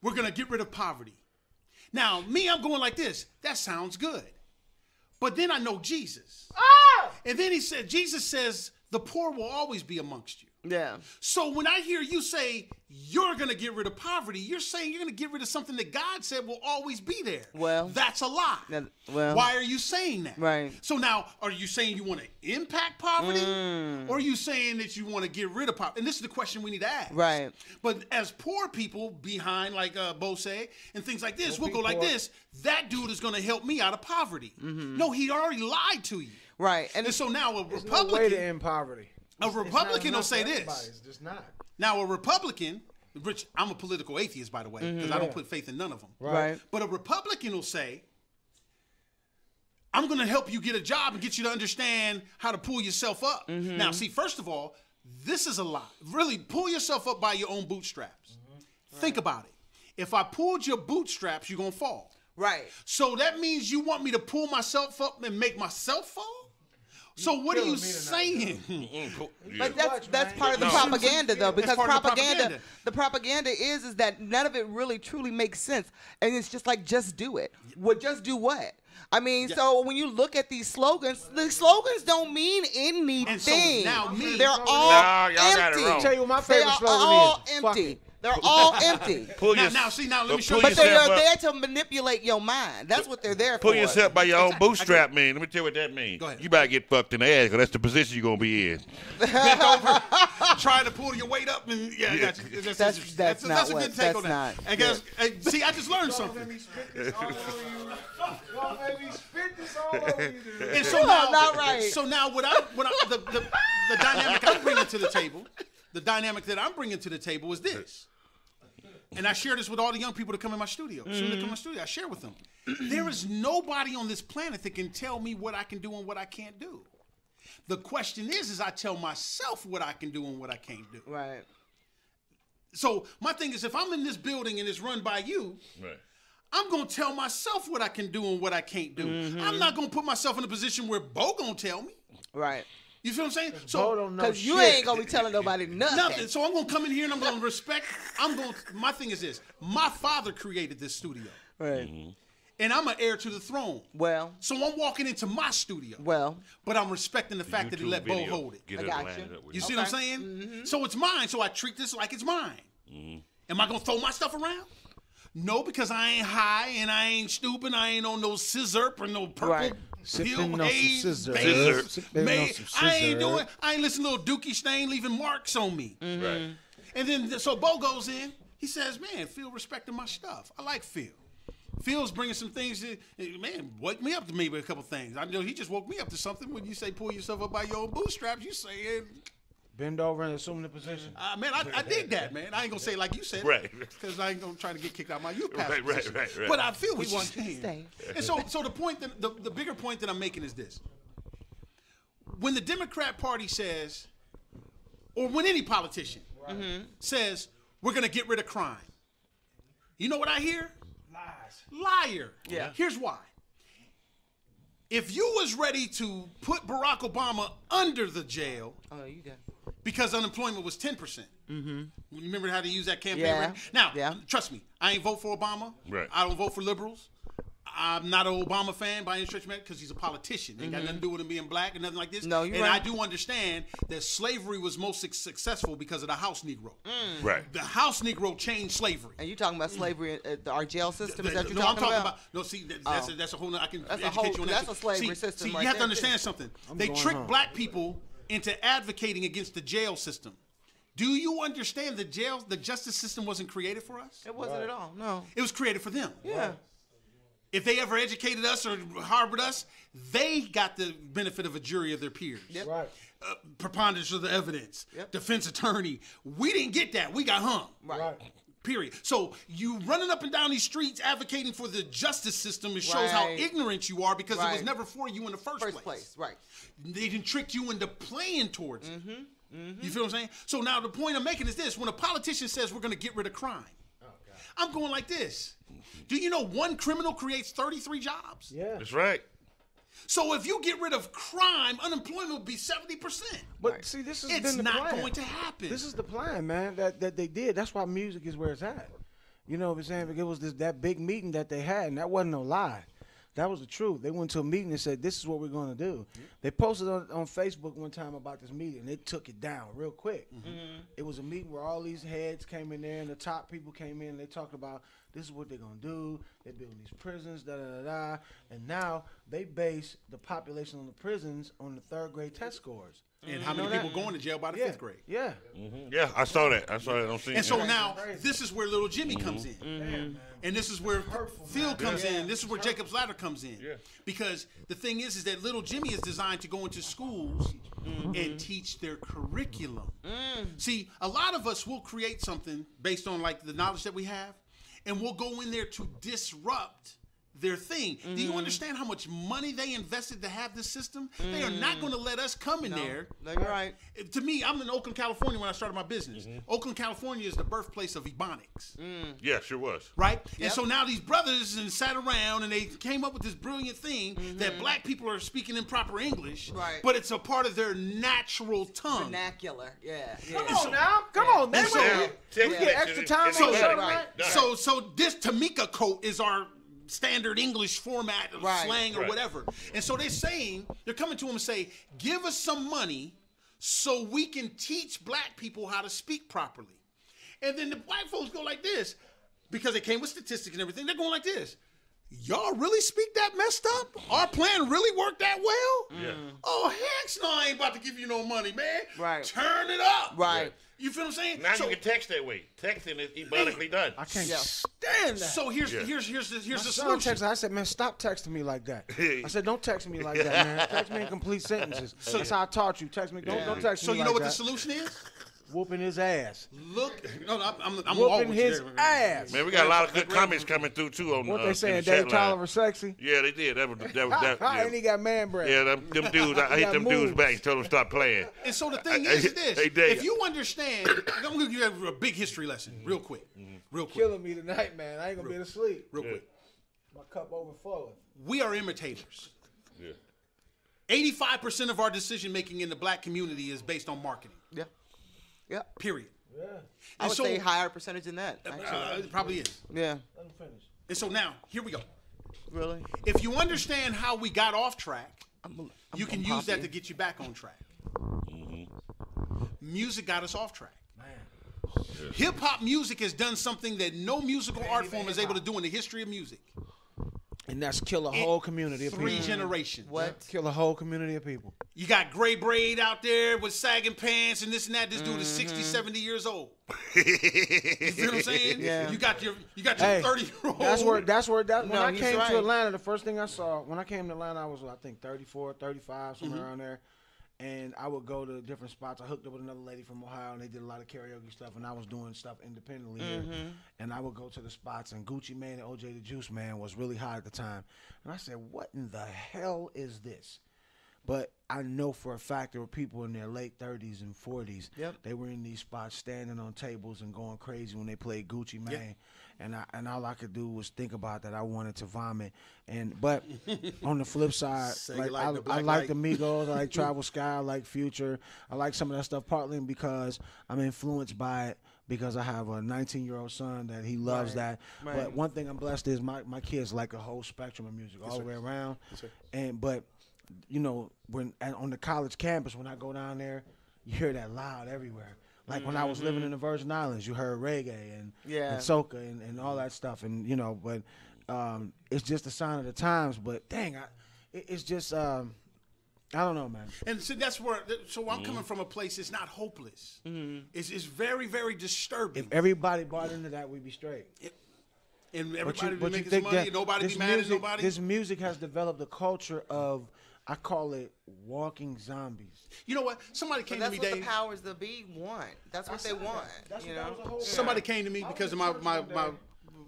we're gonna get rid of poverty. Now, me, I'm going like this. That sounds good, but then I know Jesus, and then he said, Jesus says, the poor will always be amongst you. Yeah. So when I hear you say you're going to get rid of poverty, you're saying you're going to get rid of something that God said will always be there. Well, that's a lie. Why are you saying that? Right. So now, are you saying you want to impact poverty, or are you saying that you want to get rid of poverty? And this is the question we need to ask. Right. But as poor people behind, like Bo say, and things like this, we'll go like this. That dude is going to help me out of poverty. No, he already lied to you. Right. And so now a There's Republican. no way to end poverty. A Republican will say this. It's just not. Now, a Republican, which I'm a political atheist, by the way, because I don't put faith in none of them. Right. But a Republican will say, I'm going to help you get a job and get you to understand how to pull yourself up. Now, see, first of all, this is a lie. Really, pull yourself up by your own bootstraps. Think about it. If I pulled your bootstraps, you're going to fall. Right. So that means you want me to pull myself up and make myself fall? So what are you saying? But that's part of the propaganda, though, because the propaganda is that none of it really truly makes sense, and it's just like just do it. Just do what? I mean, so when you look at these slogans, the slogans don't mean anything. And so now they're all empty. I'll tell you what my favorite they slogan are all is. empty. They're all empty. Now let me show you. But they are there to manipulate your mind. That's what they're there for. Pull yourself by your own bootstrap, man. Let me tell you what that means. Go ahead. You better get fucked in the ass, because that's the position you're going to be in. Bent over, trying to pull your weight up, and that's a good take on that. I guess. See, I just learned something. And so now, not right. So now, the dynamic I'm bringing to the table, the dynamic that I'm bringing to the table is this. and I share this with all the young people that come in my studio. Soon they come in my studio, I share with them. There is nobody on this planet that can tell me what I can do and what I can't do. The question is I tell myself what I can do and what I can't do. Right. So my thing is, if I'm in this building and it's run by you, I'm going to tell myself what I can do and what I can't do. I'm not going to put myself in a position where Bo going to tell me. Right. You feel what I'm saying? So, because you ain't going to be telling nobody nothing. So I'm going to come in here and I'm going to respect. My thing is this. My father created this studio. Right. And I'm an heir to the throne. Well. So I'm walking into my studio. Well. But I'm respecting the fact that he let Bo hold it. I got you. You see what I'm saying? So it's mine. So I treat this like it's mine. Am I going to throw my stuff around? No, because I ain't high and I ain't stupid. I ain't on no scissor or no purple pill haze. I ain't doing. I ain't listening to little Dookie Stain leaving marks on me. Right. And then so Bo goes in. He says, "Man, Phil respecting my stuff. I like Phil. Phil's bringing some things. Man, wake me up to maybe a couple things. I know he just woke me up to something. When you say pull yourself up by your own bootstraps, you say bend over and assume the position. Man, I did that, man. I ain't gonna say like you said, right? Because I ain't gonna try to get kicked out of my youth pastor position. Right. But I feel what you're saying. And so the point that the bigger point that I'm making is this: when the Democrat Party says, or when any politician says we're gonna get rid of crime, you know what I hear? Liar. Yeah. Here's why. If you was ready to put Barack Obama under the jail because unemployment was 10%. Remember how they use that campaign? Yeah. Right? Now, trust me, I ain't vote for Obama. Right. I don't vote for liberals. I'm not an Obama fan by any stretch of it because he's a politician. Ain't got nothing to do with him being black and nothing like this. No, you're and right. I do understand that slavery was most successful because of the house Negro. Right. The house Negro changed slavery. And you talking about slavery in our jail system? Is that you No, talking I'm talking about? No, see, that's a whole. I can That's educate you on that. That's a slavery system. See, right you have there, to understand too. something. They trick black people into advocating against the jail system. Do you understand the justice system wasn't created for us? It wasn't at all. No. It was created for them. Yeah. If they ever educated us or harbored us, they got the benefit of a jury of their peers. Yep. Right. Preponderance of the evidence. Yep. Defense attorney. We didn't get that. We got hung. Right. Period. So you running up and down these streets advocating for the justice system, it shows how Right. ignorant you are because it was Right. never for you in the first place. Right. They didn't trick you into playing towards it. You feel what I'm saying? So now the point I'm making is this: when a politician says we're going to get rid of crime, I'm going like this. Do you know one criminal creates 33 jobs? Yeah. That's right. So if you get rid of crime, unemployment will be 70%. But see, this has It's been the not plan. going to happen. This is the plan, man, that they did. That's why music is where it's at. You know what I'm saying? Because it was that big meeting that they had, and that wasn't no lie. That was the truth. They went to a meeting and said, this is what we're going to do. They posted on Facebook one time about this meeting, and they took it down real quick. It was a meeting where all these heads came in there, and the top people came in, and they talked about this is what they're going to do. They're building these prisons, da-da-da-da. And now they base the population on the prisons on the third grade test scores. And how many people going to jail by the fifth grade? Yeah. Yeah, I saw that. on scene. And so now this is where little Jimmy comes in. And this is where Phil comes in. This is where Jacob's Ladder comes in. Yeah. Because the thing is that little Jimmy is designed to go into schools and teach their curriculum. See, a lot of us will create something based on like the knowledge that we have, and we'll go in there to disrupt their thing. Do you understand how much money they invested to have this system? They are not going to let us come in there. No, you're right. To me, I'm in Oakland, California when I started my business. Oakland, California is the birthplace of Ebonics. Yeah, sure was. Right? And so now these brothers and sat around and they came up with this brilliant thing that black people are speaking in proper English, Right. but it's a part of their natural tongue. Vernacular. Yeah. Come on now. Come on, man. We get extra time on the show tonight. So this Tamika coat is our standard English format of slang or whatever. And so they're coming to him and say, give us some money so we can teach black people how to speak properly. And then the white folks go like this, because they came with statistics and everything, they're going like this. Y'all really speak that messed up? Our plan really worked that well? Yeah. Oh, heck no, I ain't about to give you no money, man. Right. Turn it up. Right. You feel what I'm saying? Now you can text that way. Texting is ebonically done. I can't stand that. So here's the My son solution. texted, I said, man, stop texting me like that. I said, don't text me like that, man. Text me in complete sentences. That's how I taught you. Text me. Don't text me like that. So you know what the solution is? Whooping his ass. Look, no, I'm Whooping always his there. ass. Man, we got a lot of good comments coming through too on What they in saying? the Dave chat line. Tolliver sexy? Yeah, they did. That yeah. And he got man breath. Yeah, them dudes. I hate them dudes back. Told them stop playing. And so the thing is this: Hey, Dave. if you understand, I'm gonna give you a big history lesson, real quick, real quick, Killing me tonight, man. I ain't gonna be able to sleep. real quick. My cup overflowing. We are imitators. Yeah. 85% of our decision making in the black community is based on marketing. Yeah. Yeah. Period. Yeah. I would say higher percentage than that. It probably is. Yeah. Let him finish. And so now, here we go. Really? If you understand how we got off track, you can I'm use that poppy. to get you back on track. Music got us off track. Hip hop music has done something that no musical art form is able to do in the history of music. And that's kill a whole community of people. 3 generations. What? Kill a whole community of people. You got Gray Braid out there with sagging pants and this and that. This dude is 60, 70 years old. You feel what I'm saying? Yeah. You got your Hey, 30-year-old. when I he's came right. to Atlanta, the first thing I saw, when I came to Atlanta, I was, I think, 34, 35, somewhere around there. And I would go to different spots. I hooked up with another lady from Ohio, and they did a lot of karaoke stuff, and I was doing stuff independently here. And I would go to the spots, and Gucci Mane and OJ the Juice Man was really hot at the time. And I said, what in the hell is this? But I know for a fact there were people in their late 30s and 40s. Yep. They were in these spots standing on tables and going crazy when they played Gucci Mane. And all I could do was think about that. I wanted to vomit. But on the flip side, Say like, you the I Black like Light. the Migos, I like Travel Sky, I like Future. I like some of that stuff partly because I'm influenced by it because I have a 19-year-old son that he loves that. Right. But one thing I'm blessed is my kids like a whole spectrum of music all the way around. But you know, on the college campus, when I go down there, you hear that loud everywhere. Like when I was living in the Virgin Islands, you heard reggae and soca and all that stuff, and you know, but it's just a sign of the times. But dang, it's just I don't know, man. And so that's where. So I'm coming from a place. It's not hopeless. It's very, very disturbing. If everybody bought into that, we'd be straight. And everybody be but making think some money. that Nobody this be mad at music- nobody. This music has developed a culture of, I call it walking zombies. You know what? Somebody But came that's to me, what the Dave. powers that be want. That's what they want. You know. Somebody came to me because of my.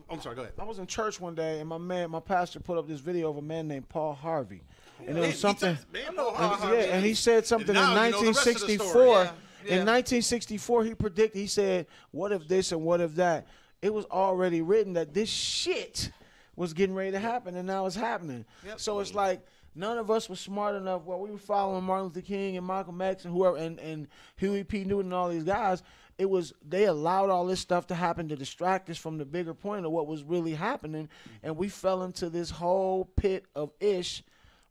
I'm sorry. Go ahead. I was in church one day, and my pastor put up this video of a man named Paul Harvey, and it Man, was something. Paul And he said something in And now you know the rest of the 1964. story. In 1964, he predicted. He said, "What if this and what if that?" It was already written that this shit was getting ready to happen, and now it's happening. So it's like none of us was smart enough. Well, we were following Martin Luther King and Malcolm X and whoever, and Huey P. Newton and all these guys. It was they allowed all this stuff to happen to distract us from the bigger point of what was really happening, and we fell into this whole pit of ish.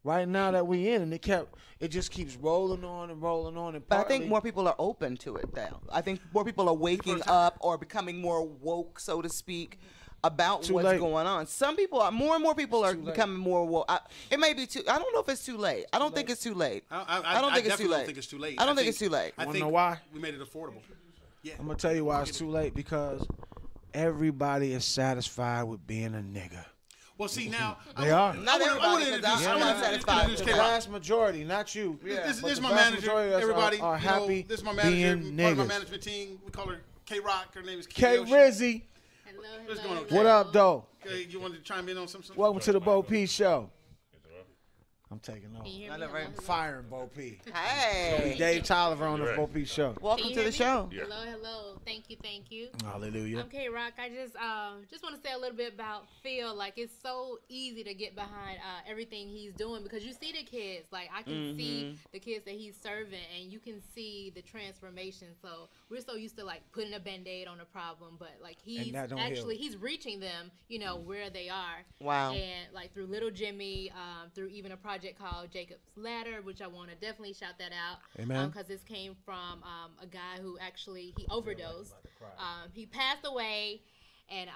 Right now that we in, and it just keeps rolling on and rolling on. And But I think more people are open to it now. I think more people are waking up or becoming more woke, so to speak, about what's going on. Some people are more and more people are becoming more woke. It may be too. I don't know if it's too late. I don't think it's too late. I don't think it's too definitely late. don't think it's too late. I don't think it's too late. I Wanna think know why? we made it affordable. Yeah. I'm gonna tell you why it's too late, because everybody is satisfied with being a nigga. Well, see now They are. Not everybody, because I'm not satisfied with The that. vast majority, not you. This But is the my vast manager. majority of us Everybody, are happy this is my manager. being Part of my niggas. management team. We call her K Rock. Her name is K Kiyoshi. Rizzy, What's going on? what up, though? Okay, you wanted to chime in on something? Welcome to the Bo P Show. I'm taking off. hear me? I'm firing Bo P. Hey. Dave Tolliver on the Right. Bo P Show. Welcome to the show. Yeah. Hello. Thank you. Hallelujah. I'm K Rock. I just want to say a little bit about Phil. Like, it's so easy to get behind everything he's doing, because you see the kids. Like, I can see the kids that he's serving, and you can see the transformation. So we're so used to like putting a Band-Aid on a problem, but like he's that don't actually heal. he's reaching them, you know, where they are. Wow. And like through Little Jimmy, through even a project called Jacob's Ladder, which I want to definitely shout that out. Amen. Because this came from a guy who actually he overdosed. He passed away, and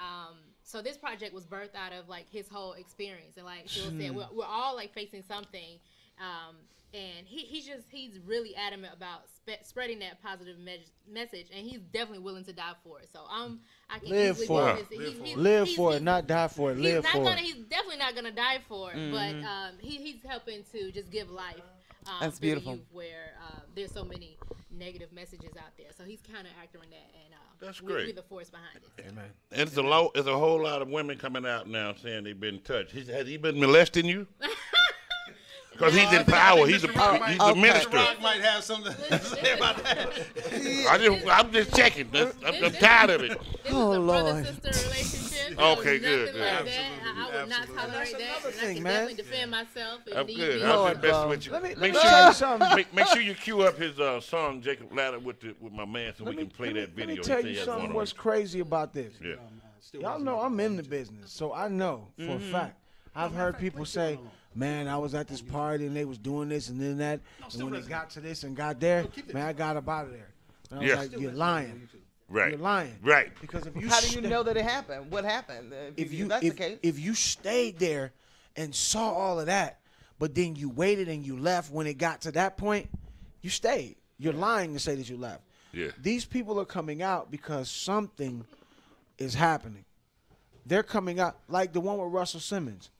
so this project was birthed out of like his whole experience. And like Phil said, we're all like facing something. And he's really adamant about spreading that positive message, and he's definitely willing to die for it. So I can Live easily for witness it. Live for it, not die for it. Live for it. He's definitely not gonna die for it, but he's helping to just give life. That's to the beautiful. youth where there's so many negative messages out there. So he's counteracting that, and That's we're great. the force behind it. Amen. And it's a whole lot of women coming out now saying they've been touched. Has he been molesting you? Because he's in power. He's a minister. Rock might have something to say about that. I'm just checking. I'm tired of it. Oh, Lord. Brother-sister relationship. Okay, good. Like that. I would not tolerate that. And I can definitely defend myself. I'm good. I'll be best with you. Let me tell you something. Make sure you cue up his song Jacob Ladder with my man so we can play that video. Let me tell you something. What's crazy about this? Yeah. Y'all know I'm in the business, so I know for a fact. I've heard people say, man, I was at this party and they was doing this and then that, and when they got to this and got there, man, I got up out of there. And I was like, you're lying. Right. You're lying. Right. Because if you How do you know that it happened? What happened? That's the case. If you stayed there and saw all of that, but then you waited and you left when it got to that point, you stayed. You're lying to say that you left. Yeah. These people are coming out because something is happening. They're coming out like the one with Russell Simmons.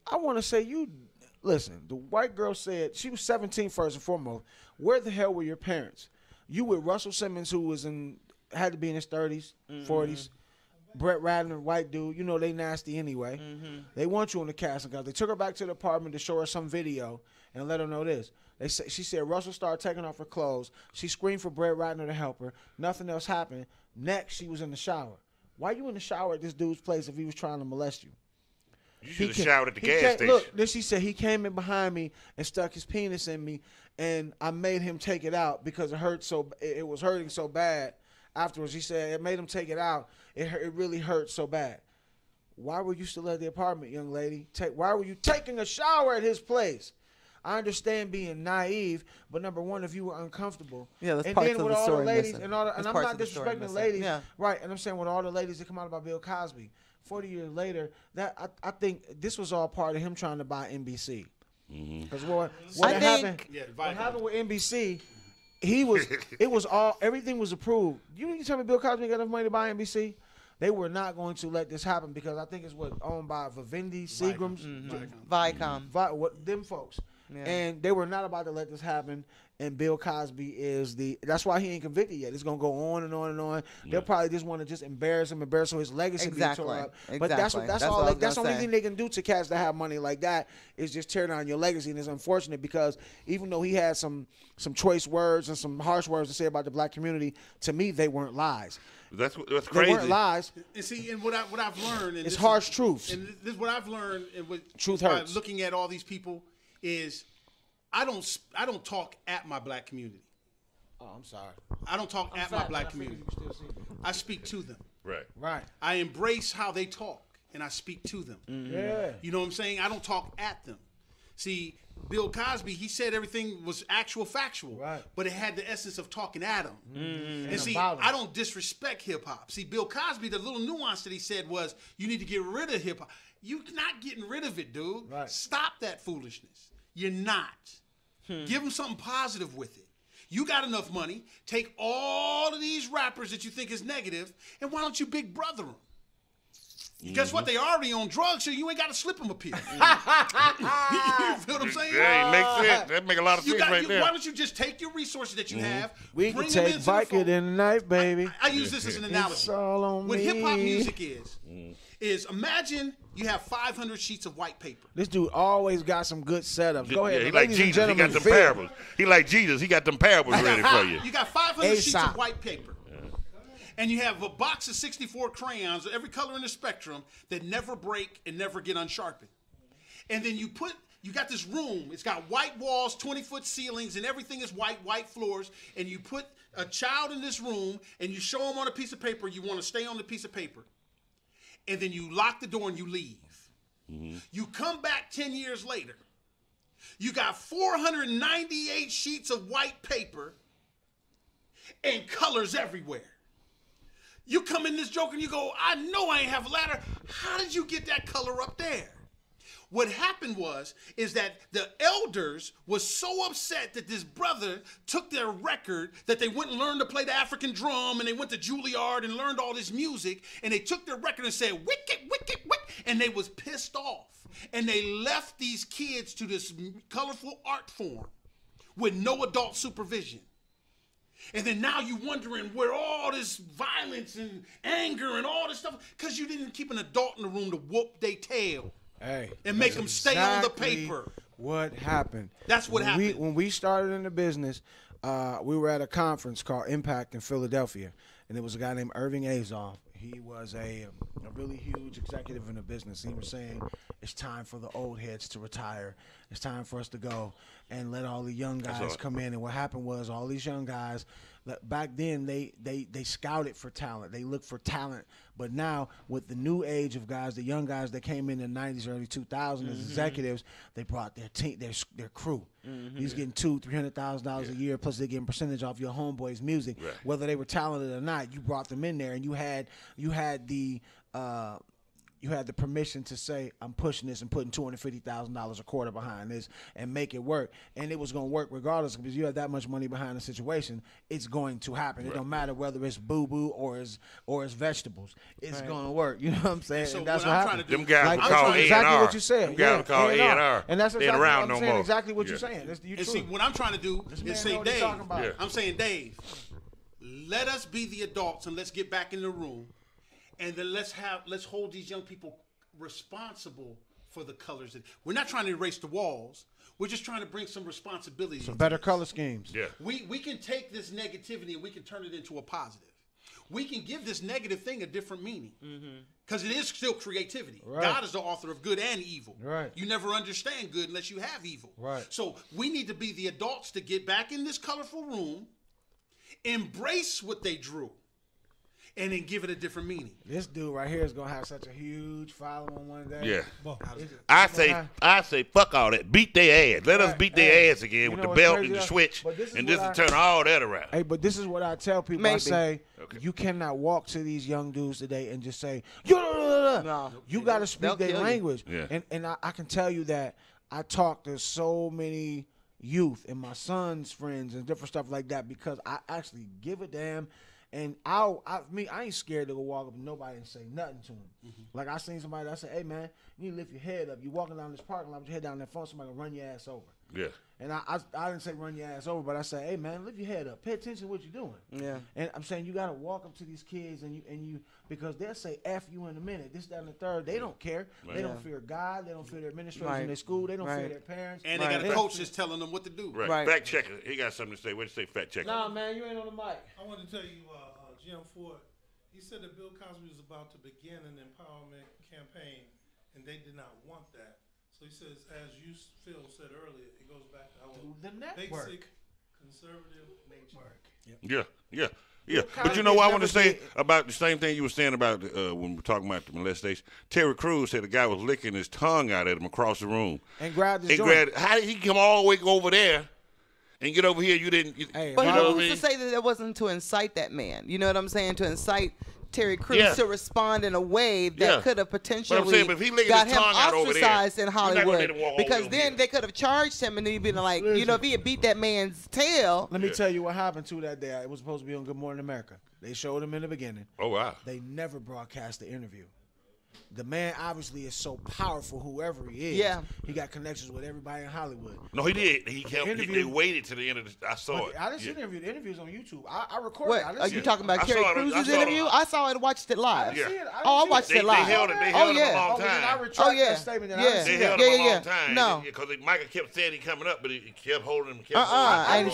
I want to say listen, the white girl said, she was 17 first and foremost. Where the hell were your parents? You with Russell Simmons, who had to be in his 30s, 40s. Brett Ratner, white dude, you know they nasty anyway. They want you on the casting couch. They took her back to the apartment to show her some video and let her know this. She said Russell started taking off her clothes. She screamed for Brett Ratner to help her. Nothing else happened. Next, she was in the shower. Why you in the shower at this dude's place if he was trying to molest you? You should have showered at the gas station. Look, then she said he came in behind me and stuck his penis in me, and I made him take it out because it was hurting so bad. Afterwards, she said it made him take it out. It really hurt so bad. Why were you still at the apartment, young lady? Why were you taking a shower at his place? I understand being naive, but number one, if you were uncomfortable, yeah, that's and parts then of with the all story the ladies missing. and all, and I'm not disrespecting the ladies, yeah. right? And I'm saying with all the ladies that come out about Bill Cosby, 40 years later, that I think this was all part of him trying to buy NBC. Because what happened with NBC, everything was approved. You tell me Bill Cosby got enough money to buy NBC? They were not going to let this happen because I think it's owned by Vivendi, Seagrams, Viacom, them folks. Yeah. And they were not about to let this happen. And Bill Cosby that's why he ain't convicted yet. It's gonna go on and on and on. Yeah. They'll probably just want to just embarrass him so his legacy be tore up. But that's the only thing they can do to cats that have money like that is just tear down your legacy. And it's unfortunate because even though he had some choice words and some harsh words to say about the black community, to me they weren't lies. That's crazy. They weren't lies. And see, and what I've learned, and it's harsh truths. And this is what I've learned, and truth hurts. Looking at all these people is, I don't talk at my black community. Oh, I'm sorry. I don't talk at my black community. I speak to them. Right. I embrace how they talk, and I speak to them. Yeah. You know what I'm saying? I don't talk at them. See, Bill Cosby, he said everything was factual, right? But it had the essence of talking at him. And see, I don't disrespect hip hop. See, Bill Cosby, the little nuance that he said was, you need to get rid of hip hop. You're not getting rid of it, dude. Right. Stop that foolishness. You're not. Give them something positive with it. You got enough money. Take all of these rappers that you think is negative, and why don't you big brother them? Guess what? They already on drugs, so you ain't got to slip them a pill. You feel what I'm saying? Yeah, it makes sense. That make a lot of sense right there. Why don't you just take your resources that you have, we can take Vicodin tonight, baby. I use this as an analogy. It's all on what me. hip hop music is imagine you have 500 sheets of white paper. This dude always got some good setups. Go ahead. Yeah, he like Jesus. He got them parables. He like Jesus. He got them parables ready for you. You got 500 sheets of white paper. And you have a box of 64 crayons of every color in the spectrum that never break and never get unsharpened. And then you got this room. It's got white walls, 20-foot ceilings, and everything is white floors. And you put a child in this room, and you show them on a piece of paper. You want to stay on the piece of paper. And then you lock the door and you leave. You come back 10 years later. You got 498 sheets of white paper and colors everywhere. You come in this joke and you go, I know I ain't have a ladder. How did you get that color up there? What happened is that the elders was so upset that this brother took their record, that they went and learned to play the African drum, and they went to Juilliard and learned all this music, and they took their record and said, wicked, wicked, wicked, and they was pissed off. And they left these kids to this colorful art form with no adult supervision. And then now you wondering where all this violence and anger and all this stuff, because you didn't keep an adult in the room to whoop their tail. Hey, and make them stay on the paper. What happened? That's what happened. When we started in the business, we were at a conference called Impact in Philadelphia, and there was a guy named Irving Azoff. He was a really huge executive in the business. He was saying, it's time for the old heads to retire. It's time for us to go and let all the young guys come in. And what happened was all these young guys, back then they scouted for talent. They looked for talent. But now with the new age of guys, the young guys that came in the 90s, early 2000s as executives, they brought their team, their crew. He's getting $200,000-$300,000 a year, plus they're getting percentage off your homeboys' music. Right. Whether they were talented or not, you brought them in there, and you had the permission to say, I'm pushing this and putting $250,000 a quarter behind this and make it work. And it was going to work regardless, because you have that much money behind the situation. It's going to happen. Right. It don't matter whether it's boo-boo or it's vegetables. It's going to work. You know what I'm saying? So and that's what what I'm happened. trying to Them guys will call A&R. Exactly what you said. Them guys will call A&R. And that's They exactly ain't around what no I'm saying. more. Exactly what you're saying. That's And see, what I'm trying to do is say, Dave, I'm saying, Dave, let us be the adults and let's get back in the room, and then let's hold these young people responsible for the colors. We're not trying to erase the walls. We're just trying to bring some responsibility. Some better color schemes. Yeah. We can take this negativity and we can turn it into a positive. We can give this negative thing a different meaning. Because it is still creativity. Right. God is the author of good and evil. Right. You never understand good unless you have evil. Right. So we need to be the adults to get back in this colorful room, embrace what they drew, and then give it a different meaning. This dude right here is gonna have such a huge following one day. Yeah. I say fuck all that. Beat their ass. Let us beat their ass again with the belt and the switch, and this will turn all that around. Hey, but this is what I tell people. I say, you cannot walk to these young dudes today and just say, no. You got to speak their language. Yeah. And I can tell you that I talk to so many youth and my son's friends and different stuff like that, because I actually give a damn. And I ain't scared to go walk up to nobody and say nothing to them. Like I seen somebody that said, "Hey man, you need to lift your head up. You walking down this parking lot with your head down that phone, somebody gonna run your ass over." Yeah. And I didn't say run your ass over, but I said, "Hey man, lift your head up. Pay attention to what you're doing." Yeah. And I'm saying you gotta walk up to these kids and you because they'll say F you in a minute, this, that, and the third. They don't care. Right. They don't fear God. They don't fear their administrators in their school. They don't fear their parents. And they got a coach that's telling them what to do. Right. Fact checker. He got something to say. What do you say, fact checker? Nah, man, you ain't on the mic. I want to tell you, Jim Ford, he said that Bill Cosby was about to begin an empowerment campaign, and they did not want that. So he says, as you, Phil, said earlier, it goes back to our basic conservative nature. Yeah. But you know what I want to say about the same thing you were saying about when we were talking about the molestation? Terry Crews said the guy was licking his tongue out at him across the room. And grabbed his joint. How did he come all the way over there and get over here? You didn't. But who's to say that it wasn't to incite that man? You know what I'm saying? To incite Terry Crews to respond in a way that could have potentially got him ostracized in Hollywood. Because then they could have charged him and he'd been like, you know, if he had beat that man's tail. Let me tell you what happened to that day. It was supposed to be on Good Morning America. They showed him in the beginning. Oh, wow. They never broadcast the interview. The man obviously is so powerful, whoever he is. Yeah. He got connections with everybody in Hollywood. No, he did. They waited to the end of the. I saw it. I didn't see the interview. The interview's on YouTube. I recorded it. Are you talking about Terry Crews' interview? I saw it and watched it live. I watched it live. They held him a long time. I retracted that statement. They held him a long time. No. Because Michael kept saying he coming up, but he kept holding him. And I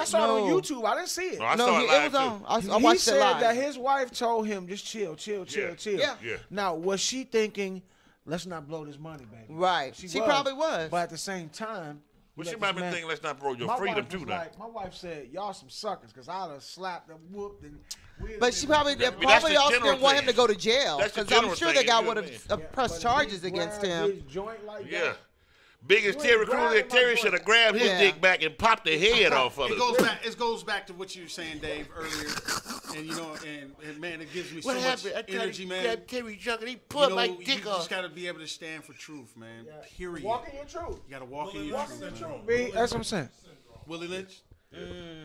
saw it on YouTube. I didn't see it. I saw it was on. I watched it live. He said that his wife told him, just chill. Yeah. Now, was she thinking, let's not blow this money, baby? Right. She probably was. But at the same time, well, she might be thinking, let's not blow your freedom too. Now, my wife said, y'all some suckers, because I'd have slapped them, whooped, and. But she probably also didn't want him to go to jail, because I'm sure the guy would have pressed charges against him. Yeah. Big as Terry Crews, Terry should have grabbed his dick back and popped the head off of it. It goes back to what you were saying, Dave, earlier, and you know, and man, it gives me so much energy, man. Terry Junkin, he put my dick off. You just gotta be able to stand for truth, man. Yeah. Period. Walk in your truth. You gotta walk in your truth. That's what I'm saying. Willie Lynch.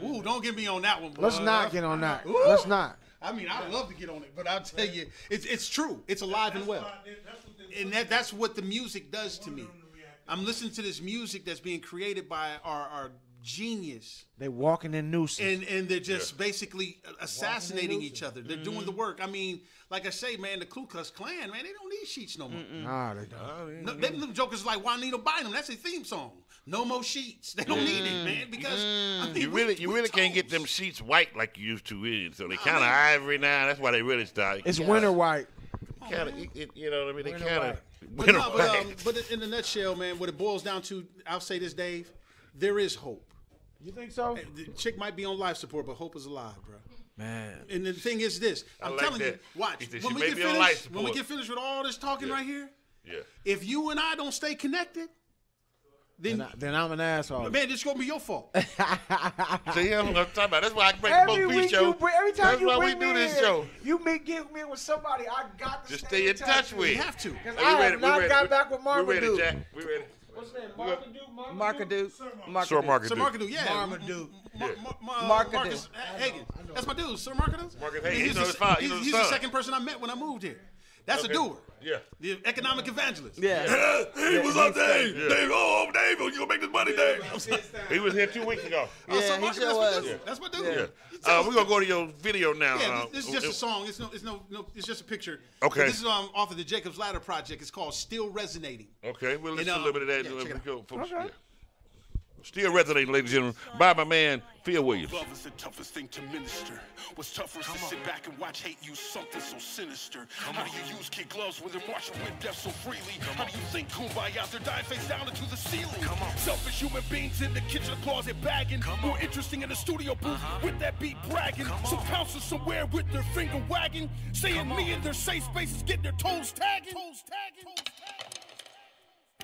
Ooh, don't get me on that one. Boy. Let's not get on that. Let's not. I mean, I'd love to get on it, but I'll tell you, it's true. It's alive and well, and that's what the music does to me. I'm listening to this music that's being created by our genius. They walking in nooses. And they're just basically assassinating each other. They're doing the work. I mean, like I say, man, the Ku Klux Klan, man, they don't need sheets no more. Nah, they don't. No, them jokers like Juanito Bynum. That's their theme song. No more sheets. They don't need it, man, because I mean, you really can't get them sheets white like you used to. So they kind of ivory now. That's why they really start. It's winter white. Kinda, you know what I mean? They kind of. But in a nutshell, man, what it boils down to, I'll say this, Dave, there is hope. You think so? The chick might be on life support, but hope is alive, bro. Man. And the thing is this. I'm telling you, watch. When we get finished with all this talking right here, if you and I don't stay connected, then I'm an asshole. Man, this is gonna be your fault. See, I'm talking about. That's why I bring Bo P Sho. Every time That's you why bring we do me this in, show. You get me with somebody I got to Just stay in touch with. You have to. Because I have not got back with Marmaduke. We ready, Jack. We ready. What's his name? Marmaduke. Sir Marmaduke. Sir Marmaduke, yeah. Marmaduke. Marcus Hagen. That's my dude, Sir Marcus. Marcus Hagen. He's the second person I met when I moved here. That's a doer. Yeah. The economic evangelist. Yeah. Hey, what's up, Dave? Yeah. Dave, Dave, you gonna make this money, Dave? He was here 2 weeks ago. Yeah, he sure was. That's my dude. Yeah. We're gonna go to your video now. Yeah, this is just a song. It's just a picture. Okay. But this is off of the Jacob's Ladder project. It's called Still Resonating. Okay, we'll listen to a little bit of that. Check it out. Yeah. Still resonating, ladies and gentlemen, by my man Phil Williams. Love is the toughest thing to minister. What's tougher is to sit back and watch hate use something so sinister. How do you use kid gloves when they're marching with death so freely? How do you think kumbaya? They're dying face down into the ceiling. Selfish human beings in the kitchen closet bagging. More interesting in the studio booth with that beat bragging. Some counselors somewhere with their finger wagging, saying me in their safe spaces getting their toes tagging.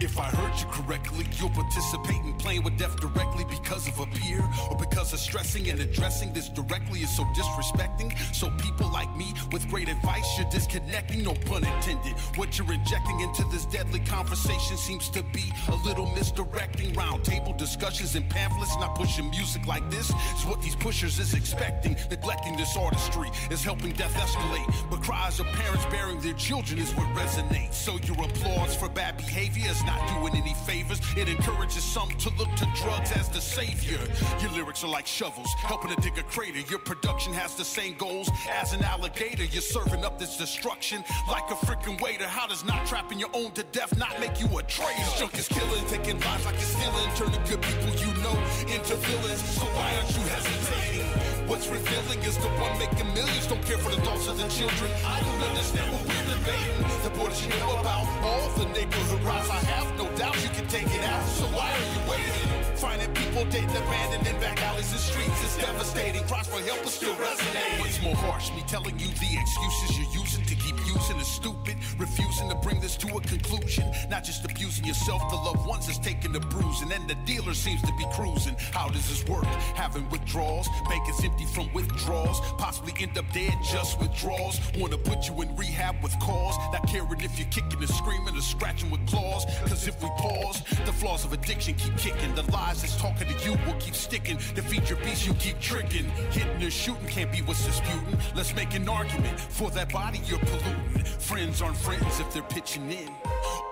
If I heard you correctly, you'll participate in playing with death directly because of a peer, or because of stressing and addressing this directly is so disrespecting. So people like me with great advice, you're disconnecting, no pun intended. What you're injecting into this deadly conversation seems to be a little misdirecting. Round table discussions and pamphlets, not pushing music like this is what these pushers is expecting. Neglecting this artistry is helping death escalate, but cries of parents burying their children is what resonates. So your applause for bad behavior is not doing any favors. It encourages some to look to drugs as the savior. Your lyrics are like shovels, helping to dig a crater. Your production has the same goals as an alligator. You're serving up this destruction like a freaking waiter. How does not trapping your own to death not make you a traitor? This junk is killing, taking lives like it's stealing, turning good people you know into villains. So why aren't you hesitating? What's revealing is the one making millions don't care for the thoughts of the children. I don't understand what we're debating. The borders you know about, all the neighborhood riots I have, no doubt you can take it out. So why are you waiting? Finding people dead and abandoned in back alleys and streets is devastating. Cries for help is still resonating. What's more harsh, me telling you the excuses you're using to keep using is stupid. Refusing to bring this to a conclusion. Not just abusing yourself, the loved ones is taking the bruising, and the dealer seems to be cruising. How does this work? Having withdrawals, bank is empty from withdrawals. Possibly end up dead, just withdrawals. Wanna put you in rehab with cause. Not caring if you're kicking and screaming or scratching with claws. Cause if we pause, the flaws of addiction keep kicking. The lies that's talking to you will keep sticking. Defeat your beast, you keep tricking. Hitting or shooting can't be what's disputing. Let's make an argument for that body you're polluting. Friends aren't friends if they're pitching in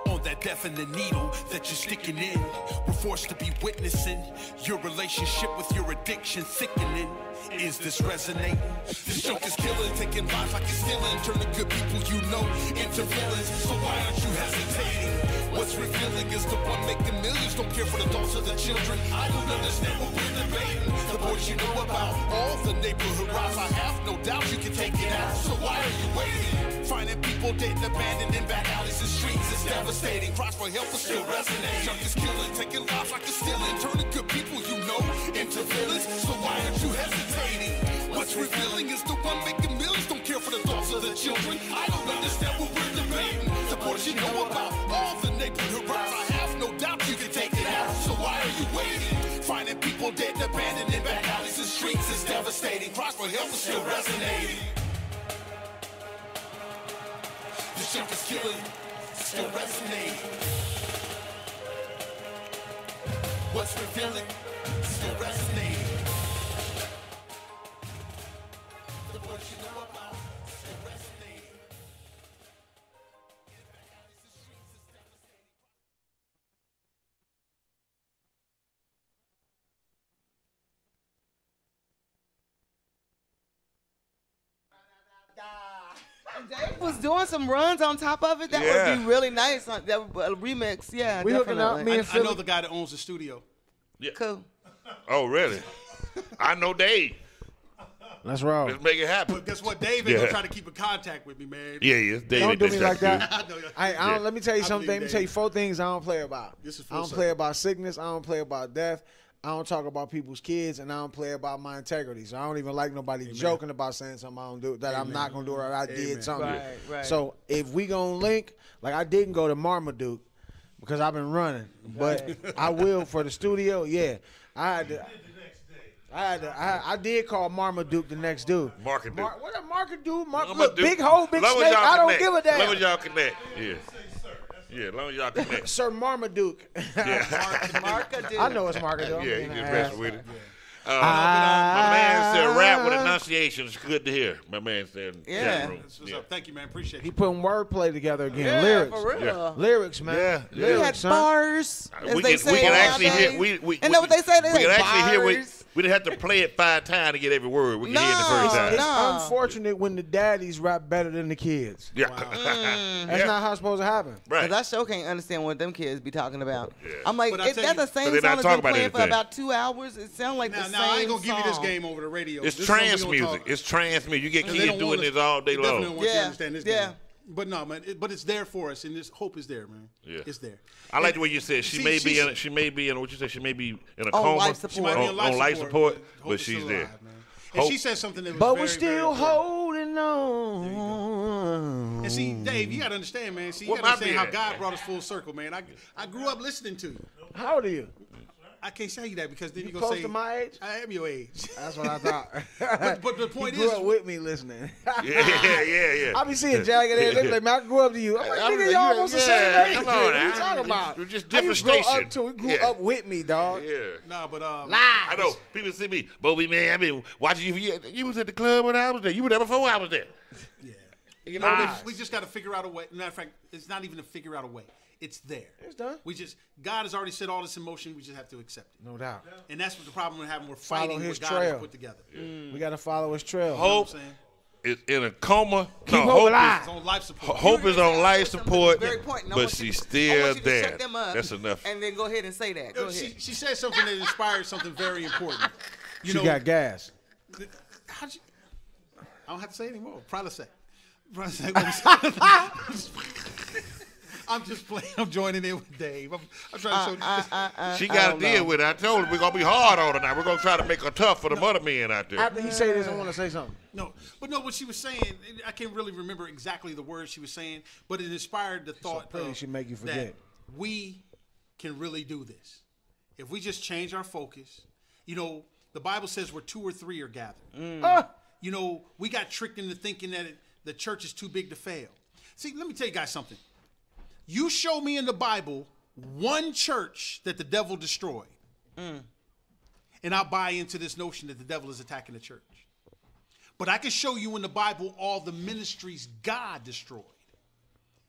on that death and the needle that you're sticking in. We're forced to be witnessing your relationship with your addiction thickening. Is this resonating? This junk is killing, taking lives like it's stealing, turning good people you know into villains. So why aren't you hesitating? What's revealing is the one making millions don't care for the thoughts of the children. I don't understand what we're debating. The boys you know about, all the neighborhood riots I have, no doubt you can take it out. So why are you waiting? Finding people dead and abandoned in back alleys and streets is devastating. Cries for help is still resonating. Junk is killing, taking lives like it's stealing, turning good people you know into villains. So why aren't you hesitating? What's revealing is the one making millions don't care for the thoughts of the children. I don't understand what we're debating. The boys you know about, all the neighborhood riots I have, no doubt you can take it out. So why are you waiting? Finding people dead and abandoned in back alleys and streets is devastating. Cries for help is still resonating. This junk is killing, still resonating. What's revealing, still resonating. The words you know about, still resonating. Dave was doing some runs on top of it. That would be really nice. That would, a remix, yeah. We hooking up, me and I Philly. know the guy that owns the studio. Yeah. Cool. Oh, really? I know Dave. Let's roll. Let's make it happen. But guess what? Dave ain't gonna try to keep in contact with me, man. Yeah, Dave Don't do me like that. I know. I don't, let me tell you I something. believe Let me tell you 4 things I don't play about. This is I full don't circle. play about sickness. I don't play about death. I don't talk about people's kids, and I don't play about my integrity. So I don't even like nobody joking about saying something I don't do that I'm not gonna do or I did something. Right. So if we gonna link, like I didn't go to Marmaduke because I've been running, but I will for the studio. Yeah, I did call Marmaduke the next dude. Market dude. What a market dude? Market Look, dude. big hole, big Long as snake. y'all I don't connect. give a damn. Long as y'all connect. Yeah. Yeah, as long as y'all connect. Sir Marmaduke. Marmaduke. I know it's Marmaduke. Yeah, you get rest with it. My man said rap with enunciation is good to hear. My man said, Yeah. What's up? Thank you, man. Appreciate He you. putting wordplay together again. Yeah, Lyrics. for real. Yeah. Lyrics, man. Yeah. We had Lyrics, son. bars, as We they can say actually nowadays. hear. Isn't that what they say? They We can say actually hear. bars. We didn't have to play it 5 times to get every word. We can hear it the No, first time. It's no. unfortunate when the daddies rap better than the kids. Yeah. That's not how it's supposed to happen. Right. Because I sure can't understand what them kids be talking about. I'm like, But I if tell that's you- the same But they're song not that's talking been about playing for anything. about 2 hours. It sounds like the Now, same I ain't gonna give you this song. game over the radio. It's This is something we trance gonna music. talk- It's trance music. You get And they kids don't doing want us- this all day they definitely long. don't want you to Yeah, understand this yeah. game. But no, man. But it's there for us, and this hope is there, man. Yeah. It's there. I like the way you said she See, may be she's- in what you said. She may be in a On coma, life support. She might be on life support, but hope is she's still there. alive, man. And Hope. she said something that was But very, we're still very important. holding on. And see, Dave, you gotta understand, man. See, you What gotta my understand how beard? God brought us full circle, man. I grew up listening to you. How old are you? I can't say that because then You you're gonna close say to my age? I am your age. That's what I thought. But the point you grew is, up with me listening. Yeah. I be seeing jagged edge. They be like, man, I grew up to you. I'm like, nigga, y'all almost the same age. Come on, What now. you talking about? We're just How you different grow station. up to? We grew Yeah. up with me, dog. Yeah. nah, but I know. People see me, Bo P, man, I've been watching you. You was at the club when I was there. You were there before I was there. yeah. You know, We just gotta figure out a way. Matter of fact, it's not even to figure out a way. It's there. It's done. God has already set all this in motion. We just have to accept it. No doubt. And that's what the problem we're having. We're Follow fighting his what God trail. has put together. We got to follow his trail. Hope You know what is in a coma. Keep hope alive. It's on life support. Hope is on life support, Very important. I but want you she's to- I still want you to there. shut them up That's enough. And then go ahead and say that. Go ahead. She said something that inspired something very important. You She know, got gas. how'd you, I don't have to say anymore. Probably say. I'm just playing. I'm joining in with Dave. I'm trying to show. She got to deal with it. I told her we're going to be hard on her now. We're going to try to make her tough for the other men out there. After he say this, I want to say something. No, but no, what she was saying, I can't really remember exactly the words she was saying, but it inspired the thought pretty of she make you that forget. we can really do this. If we just change our focus, you know, the Bible says where 2 or 3 are gathered. You know, we got tricked into thinking that the church is too big to fail. See, let me tell you guys something. You show me in the Bible one church that the devil destroyed, and I'll buy into this notion that the devil is attacking the church. But I can show you in the Bible all the ministries God destroyed.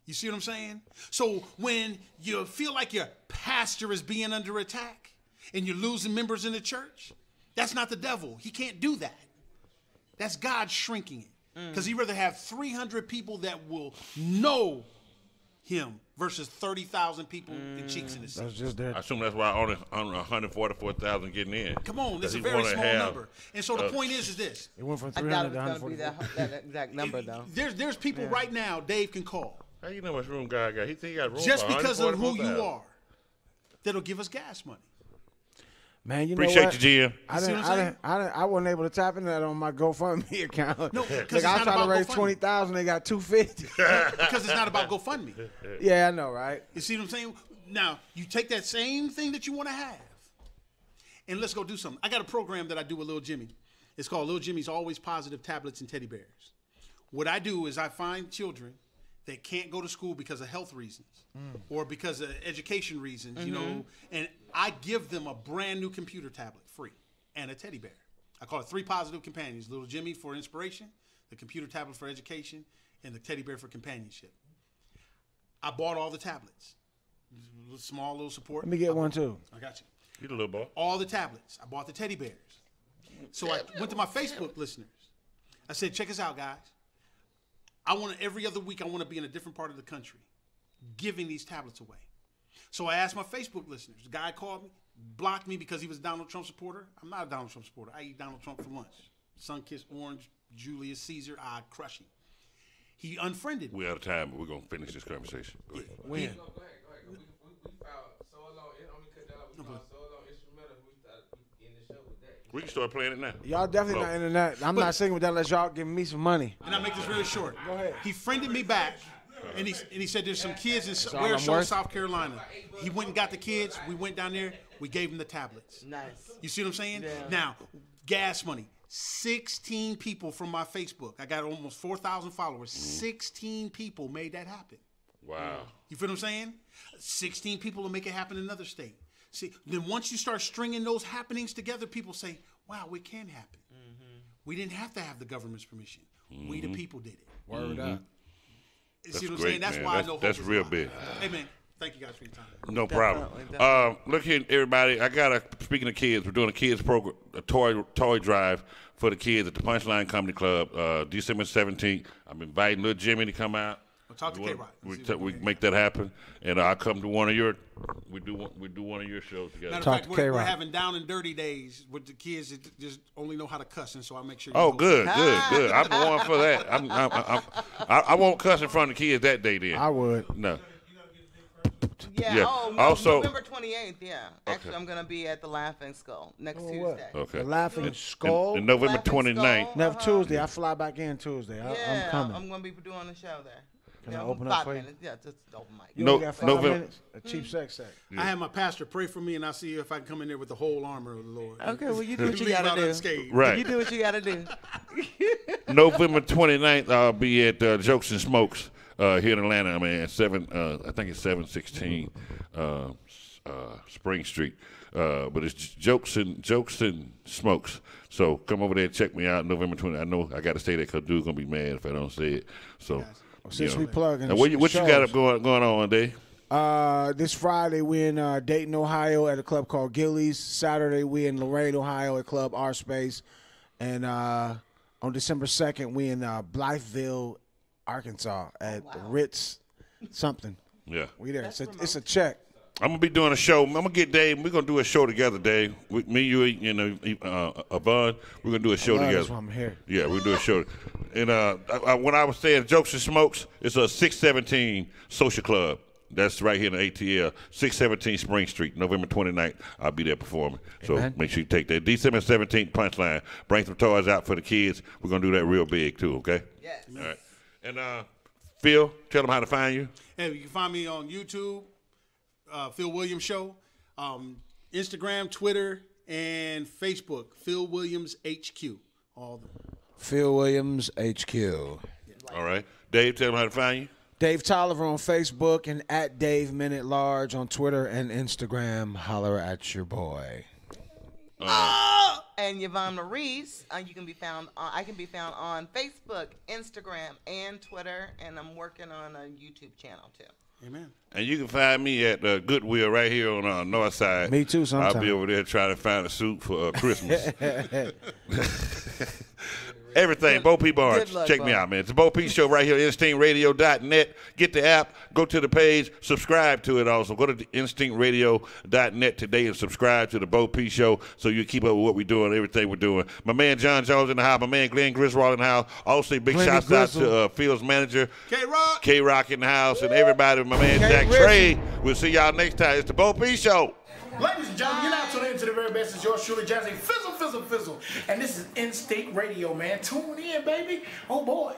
You see what I'm saying? So when you feel like your pastor is being under attack and you're losing members in the church, that's not the devil. He can't do that. That's God shrinking it. Because he'd rather have 300 people that will know him versus 30,000 people in cheeks in the seat. That's just that. I assume that's why only 144,000 getting in. Come on, that's a He very wanna small have, number. And so the point is this. It went from I 300 doubt to it's going to be 144. that exact number, though. There's people right now Dave can call How you know much room God got? He think he got room just for because of who you 144,000. are that'll give us gas money. Man, you know Appreciate what? you, Jim. I wasn't able to tap into that on my GoFundMe account. No, 'cause like, it's I not tried to about raise GoFundMe. 20,000, they got 250. Because it's not about GoFundMe. Yeah, I know, right? You see what I'm saying? Now, you take that same thing that you want to have, and let's go do something. I got a program that I do with Lil Jimmy. It's called Lil Jimmy's Always Positive Tablets and Teddy Bears. What I do is I find children that can't go to school because of health reasons or because of education reasons, you know, and I give them a brand new computer tablet free and a teddy bear. I call it 3 positive companions: Little Jimmy for inspiration, the computer tablet for education, and the teddy bear for companionship. I bought all the tablets. Small little support. Let me get one, too. I got you. You the little boy. All the tablets. I bought the teddy bears. So I went to my Facebook listeners. I said, check us out, guys. every other week I want to be in a different part of the country, giving these tablets away. So I asked my Facebook listeners. The guy called me, blocked me because he was a Donald Trump supporter. I'm not a Donald Trump supporter. I eat Donald Trump for lunch. Sun-kissed orange, Julius Caesar, I crush him. He unfriended me. We're out of time, but we're going to finish this conversation. Go ahead. When? We filed solo, we filed solo instrumental. We started in the show with that. We can start playing it now. Y'all definitely not into that. I'm not singing with that unless y'all give me some money. And I'll make this really short. Go ahead. He friended me back, and he said there's some kids in all I'm Show, worth? South Carolina. He went and got the kids. We went down there. We gave them the tablets. Nice. You see what I'm saying? Yeah. Now, gas money. 16 people from my Facebook. I got almost 4,000 followers. 16 people made that happen. Wow. You feel what I'm saying? 16 people will make it happen in another state. See, then once you start stringing those happenings together, people say, wow, it can happen. We didn't have to have the government's permission. We the people did it. Word up. You That's see what I'm great, saying? That's man. why I know That's hope is real alive. big. Hey, man. Thank you guys for your time. No problem. Look here, everybody. Speaking of kids, we're doing a kids program, a toy drive for the kids at the Punchline Comedy Club, December 17th. I'm inviting little Jimmy to come out. Well, talk to K-Rock. We make that happen, and I'll come to one of your. We do one of your shows together. Matter of fact, we're having down and dirty days with the kids that just only know how to cuss, and so I make sure. Oh, good. I'm the one for that. I won't cuss in front of the kids that day. Then I would. No. Yeah. Yeah. Oh, no, Also, November 28th. Yeah. Actually, I'm gonna be at the Laughing Skull next Tuesday. Okay. The Laughing Skull. And November Laughing 29th. Skull. Next Tuesday. I fly back in Tuesday. Yeah, I'm coming. I'm gonna be doing a show there. Can I Yeah, open up 5 for you? minutes. Yeah, just open mic. You only got 5 minutes? A cheap sex act. I had my pastor pray for me, and I'll see if I can come in there with the whole armor of the Lord. Okay, well, you do what you Leave gotta out do. unscathed. Right. You do what you gotta do. November 29th, I'll be at Jokes and Smokes here in Atlanta. I mean, I think it's 716 Spring Street. But it's Jokes and Smokes. So come over there and check me out November 20th. I know I got to stay there because dude's going to be mad if I don't say it. So, Since we plugging now, what you shows. got up going on, Dave? This Friday we in Dayton, Ohio at a club called Gillies. Saturday we in Lorain, Ohio at Club R Space. And on December 2nd we in Blytheville, Arkansas at the Ritz something. Yeah. We there. It's a check. I'm going to be doing a show. I'm going to get Dave. We're going to do a show together, Dave. Me, you know, Avon. We're going to do a show together. That's why I'm here. Yeah, we'll do a show. And when I was saying Jokes and Smokes, it's a 617 social club. That's right here in the ATL, 617 Spring Street, November 29th. I'll be there performing. So make sure you take that. December 17th, Punchline. Bring some toys out for the kids. We're going to do that real big, too, okay? Yes. All right. And Phil, tell them how to find you. Hey, you can find me on YouTube, Phil Williams Show, Instagram, Twitter, and Facebook, Phil Williams HQ. All of them. Phil Williams HQ. All right. Dave, tell them how to find you. Dave Tolliver on Facebook and at Dave Minute Large on Twitter and Instagram. Holler at your boy. And Yvonne Maurice, you can be found. I can be found on Facebook, Instagram, and Twitter, and I'm working on a YouTube channel too. Amen. And you can find me at Goodwill right here on North Side. Me too, sometime. I'll be over there trying to find a suit for Christmas. Everything, Bo P Barnes. luck, Check Bo. me out, man. It's the Bo P Show right here, InstinctRadio.net. Get the app, go to the page, subscribe to it also. Go to InstinctRadio.net today and subscribe to the Bo P Show so you keep up with what we're doing, everything we're doing. My man John Jones in the house, my man Glenn Griswold in the house. Also, big Glenn shouts out Griswold. to Phil's manager, K-Rock. K-Rock in the house, and everybody, my man Jack Rizzo. Trey. We'll see y'all next time. It's the Bo P Show. Ladies and gentlemen, you're now tuning into the very best. It's yours truly, Jazzy Fizzle, Fizzle, Fizzle. And this is Instinct Radio, man. Tune in, baby. Oh, boy.